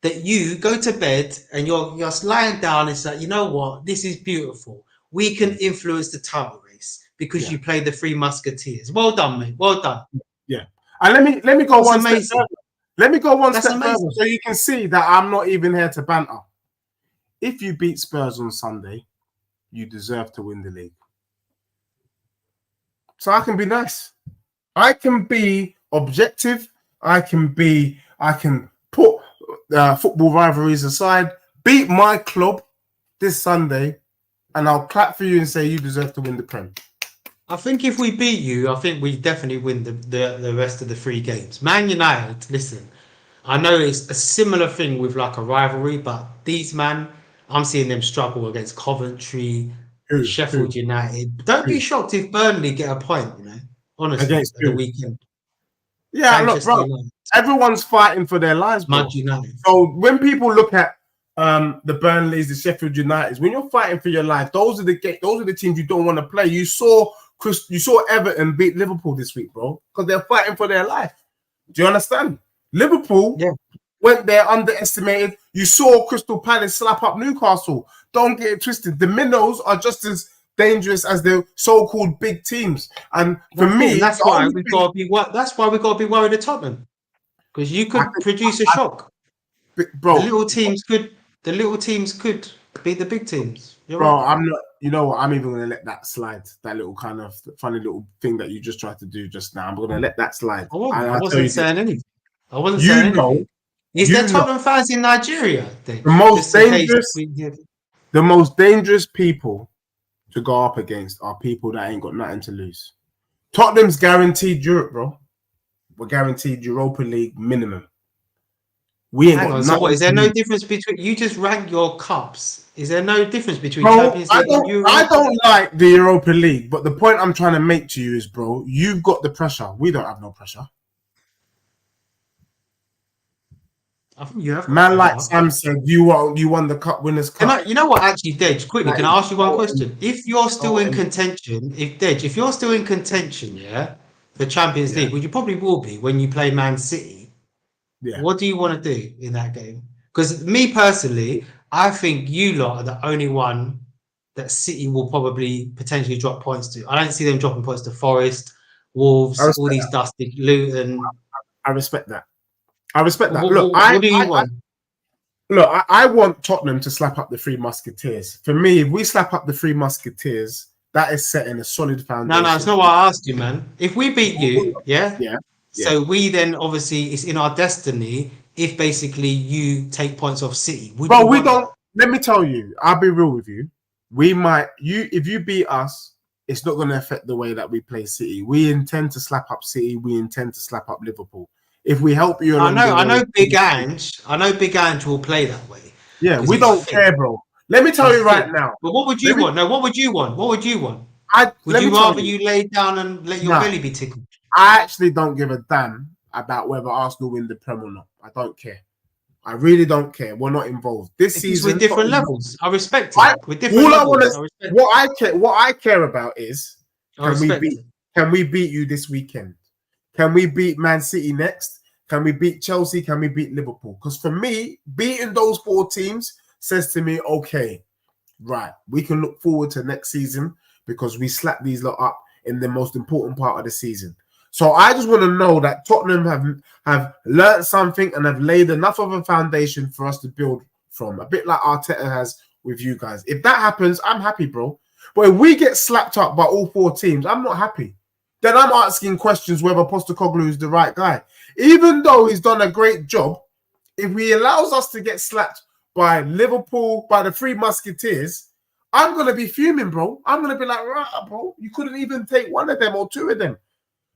that you go to bed and you're lying down. It's like, you know what? This is beautiful. We can influence the title race because you play the Three Musketeers. Well done, mate. Well done. yeah. And let me go That's one step amazing. further. Let me go one That's step further amazing. so you can see that I'm not even here to banter. If you beat Spurs on Sunday, you deserve to win the league. So I can be nice. I can be objective. I can put football rivalries aside, beat my club this Sunday, and I'll clap for you and say you deserve to win the Prem. I think if we beat you, I think we definitely win the rest of the 3 games. Man United, listen, I know it's a similar thing with like a rivalry, but these man, I'm seeing them struggle against Coventry, Who? Sheffield United. Don't be Who? shocked if Burnley get a point, you know, honestly, Against at the who? weekend. Yeah, look, Manchester bro. United, Everyone's fighting for their lives, Mud bro. United. So when people look at the Burnleys, the Sheffield Uniteds, when you're fighting for your life, those are the teams you don't want to play. You saw Everton beat Liverpool this week, bro, because they're fighting for their life. Do you understand? Liverpool went there underestimated. You saw Crystal Palace slap up Newcastle. Don't get it twisted. The minnows are just as dangerous as the so-called big teams. And for me, that's why we've got to be worried at Tottenham, because you could produce a shock. Bro, the little teams could beat the big teams. You're bro, right. I'm not. You know what? I'm even gonna let that slide. That little kind of funny little thing that you just tried to do just now. I'm gonna let that slide. I wasn't saying anything. I wasn't saying anything. Is You there know, Tottenham fans in Nigeria? the most Just in case dangerous, the most dangerous people to go up against are people that ain't got nothing to lose. Tottenham's guaranteed Europe, bro. We're guaranteed Europa League minimum. We ain't Hang got on. nothing. So what? Is there to no lose. difference between you just rank your cups? Is there no difference between Bro, Champions League and Euro? I don't like the Europa League, but the point I'm trying to make to you is, bro, you've got the pressure. We don't have no pressure. I think you have. Man, like Sam said, you won the Cup Winners' Cup. You know what? Actually, Dej, quickly, can I ask you one question? If you're still in Oh, contention, if you're still in contention, yeah, for Champions League, which you probably will be when you play Man City, yeah. what do you want to do in that game? Because me personally, I think you lot are the only one that City will probably potentially drop points to. I don't see them dropping points to Forest, Wolves, all these dusty Luton. I respect that. I respect that. What do you want? I want Tottenham to slap up the Three Musketeers. For me, if we slap up the Three Musketeers, that is setting a solid foundation. No, it's not what I asked you, man. If we beat you, yeah? Yeah. So we then obviously it's in our destiny if basically you take points off City. But we don't. Let me tell you, I'll be real with you. If you beat us, it's not going to affect the way that we play City. We intend to slap up City. We intend to slap up Liverpool. If we help you along I know Big Ange will play that way. Yeah, we don't care, bro. Let me tell you right now. But what would you want? No, what would you want? What would you want? Would you rather you lay down and let your belly be tickled? I actually don't give a damn about whether Arsenal win the Prem or not. I don't care. I really don't care. We're not involved this season. With different levels, I respect it. With different levels, what I care about is can we beat you this weekend? Can we beat Man City next? Can we beat Chelsea? Can we beat Liverpool? Because for me, beating those 4 teams says to me, okay, right, we can look forward to next season because we slap these lot up in the most important part of the season. So I just want to know that Tottenham have learned something and have laid enough of a foundation for us to build from, a bit like Arteta has with you guys. If that happens, I'm happy, bro. But if we get slapped up by all 4 teams, I'm not happy. Then I'm asking questions whether Postecoglou is the right guy. Even though he's done a great job, if he allows us to get slapped by Liverpool, by the Three Musketeers, I'm going to be fuming, bro. I'm going to be like, right, bro, you couldn't even take 1 of them or 2 of them.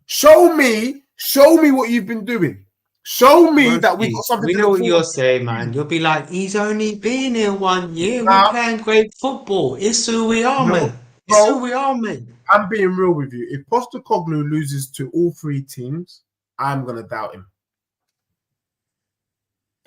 Show me what you've been doing. Show me that we've got something to do. We know what you're saying, man. You'll be like, he's only been here 1 year. We're playing great football. It's who we are, man. It's who we are, man. I'm being real with you. If Postecoglou loses to all 3 teams, I'm going to doubt him.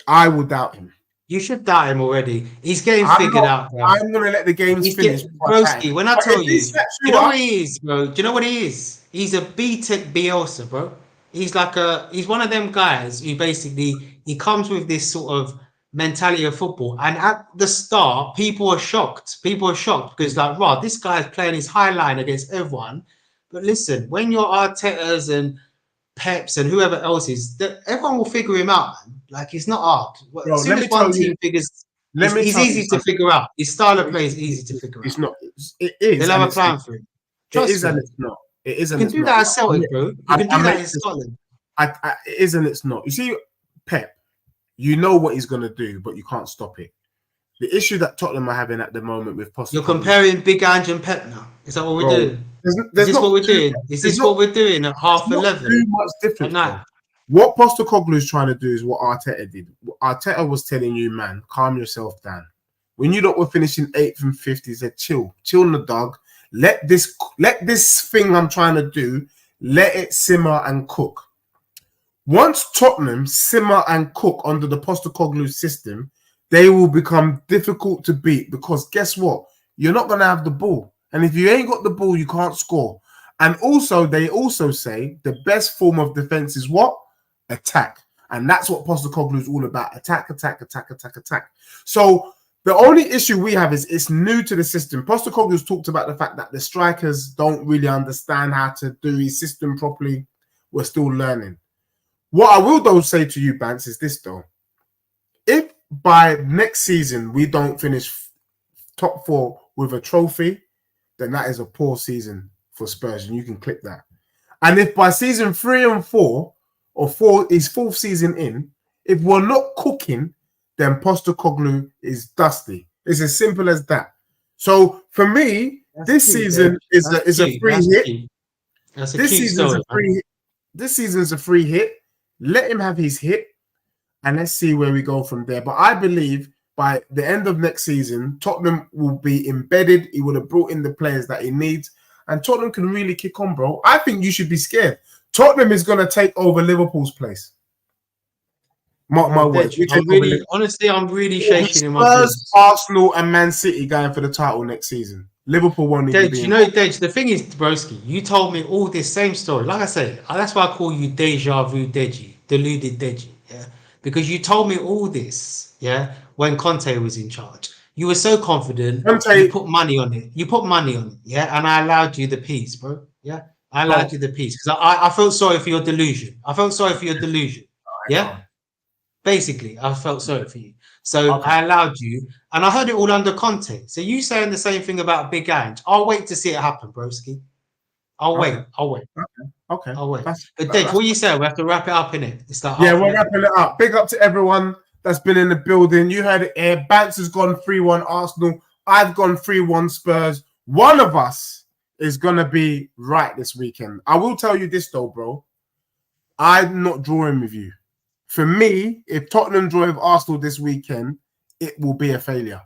I will doubt him. You should doubt him already. He's getting figured out, bro. I'm going to let the games finish. Broski, when I tell you, you know what he is, bro? Do you know what he is? He's a B-Tech Bielsa, bro. He's one of them guys who basically, he comes with this sort of mentality of football. And at the start, people are shocked. Because like, right, this guy's playing his high line against everyone. But listen, when you're Arteta's and Peps and whoever else is, everyone will figure him out, man. Like, it's not hard. Bro, as soon as one team figures, he's easy to figure out. His style of play is easy to figure out. It's not. It is. They'll have a plan for him. It is and it's not. It You isn't. can It's do not. that at Celtic, bro. You can I do that make in this. Scotland. It isn't. It's not. You see, Pep. You know what he's gonna do, but you can't stop it. The issue that Tottenham are having at the moment with You're Postecoglou, comparing Big Ange and Pep now. Is that what we're bro. doing? Is There's this what not we're too. doing? Is There's this not. what we're doing at There's half not 11 too much at difference, night? bro. What Postecoglou is trying to do is what Arteta did. Arteta was telling you, man, calm yourself down. When you lot were finishing 8th and 5th, he said, chill in the dog. Let this thing I'm trying to do, let it simmer and cook. Once Tottenham simmer and cook under the Postecoglou system, they will become difficult to beat because guess what? You're not going to have the ball. And if you ain't got the ball, you can't score. And also, they also say the best form of defense is what? Attack. And that's what Postecoglou is all about. Attack, attack, attack, attack, attack. So the only issue we have is it's new to the system. Postecoglou's talked about the fact that the strikers don't really understand how to do his system properly. We're still learning. What I will though say to you, Bance, is this though. If by next season we don't finish top 4 with a trophy, then that is a poor season for Spurs, and you can click that. And if by season 3 and 4, or 4 is 4th season in, if we're not cooking, then Postecoglou is dusty. It's as simple as that. So for me, this season is a free hit. That's a This cute season's a story, man. free hit. This season's a free hit. Let him have his hit, and let's see where we go from there. But I believe by the end of next season, Tottenham will be embedded. He would have brought in the players that he needs, and Tottenham can really kick on, bro. I think you should be scared. Tottenham is going to take over Liverpool's place. Mark my words. We take over Liverpool. Honestly, I'm really shaking in my Spurs, boots. Arsenal, and Man City going for the title next season. Liverpool won't even be involved. Dej, the thing is, Broski, you told me all this same story. Like I said, that's why I call you Deja Vu Deji, deluded Deji, yeah? Because you told me all this, yeah, when Conte was in charge. You were so confident, you put money on it. You put money on it, yeah? And I allowed you the peace, bro, yeah? I allowed you the peace because I felt sorry for your delusion. I felt sorry for your delusion, yeah? Basically, I felt sorry for you. So I allowed you, and I heard it all under Conte. So you saying the same thing about Big Ange. I'll wait to see it happen, broski. I'll wait. I'll wait. Okay. I'll wait. But Dej, what you say? We have to wrap it up, innit? It's like we're wrapping it up. Big up to everyone that's been in the building. You heard it here. Bance has gone 3-1 Arsenal. I've gone 3-1 Spurs. One of us is going to be right this weekend. I will tell you this, though, bro. I'm not drawing with you. For me, if Tottenham draw with Arsenal this weekend, it will be a failure.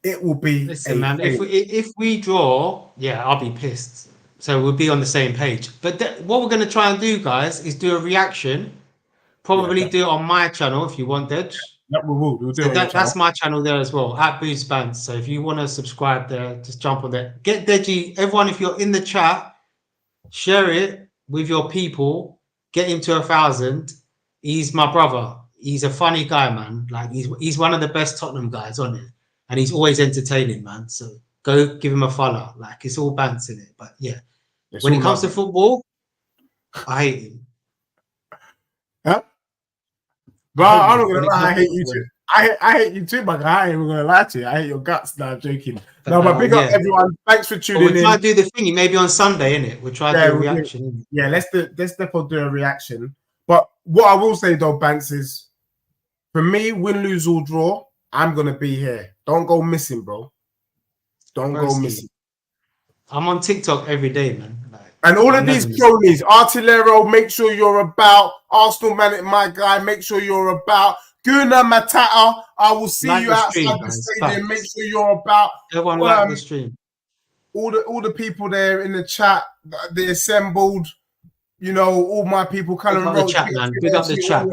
It will be Listen, man, if we draw, yeah, I'll be pissed. So we'll be on the same page. But what we're going to try and do, guys, is do a reaction. Probably do it on my channel if you want, Dej. Yeah, we will. We'll do it on your channel. That's my channel there as well, at Boost Bands. So if you want to subscribe there, just jump on there. Get Deji. Everyone, if you're in the chat, share it with your people. Get him to 1,000. He's my brother. He's a funny guy, man. Like he's one of the best Tottenham guys on it, and he's always entertaining, man. So go give him a follow. Like it's all bands in it, but yeah. When it comes to football, I hate him. Huh? Bro, I'm not gonna lie. I hate you too. I hate you too, my guy. I ain't even gonna lie to you. I hate your guts. Now, I'm joking. No, but big up everyone. Thanks for tuning in. We'll try to do the thingy maybe on Sunday, innit? We'll try to do a reaction. Yeah, let's definitely do a reaction. But what I will say though, Banks, is for me, win, lose, or draw, I'm gonna be here. Don't go missing, bro. Don't go missing. I'm on TikTok every day, man. And all of these cronies, Artillero, make sure you're about. Arsenal man, my guy, make sure you're about. Guna Matata, I will see you outside the stadium. Make sure you're about. Everyone like the stream. All the people there in the chat, they assembled. You know, all my people, Callum Roach. Big up the chat.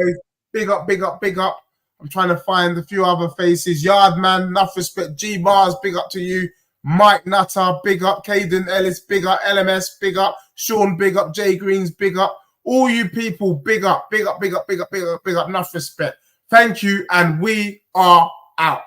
Big up, big up, big up. I'm trying to find a few other faces. Yardman, enough respect. G Mars, big up to you. Mike Nutter, big up. Caden Ellis, big up. LMS, big up. Sean, big up. Jay Greens, big up. All you people, big up, big up, big up, big up, big up, big up. Enough respect. Thank you, and we are out.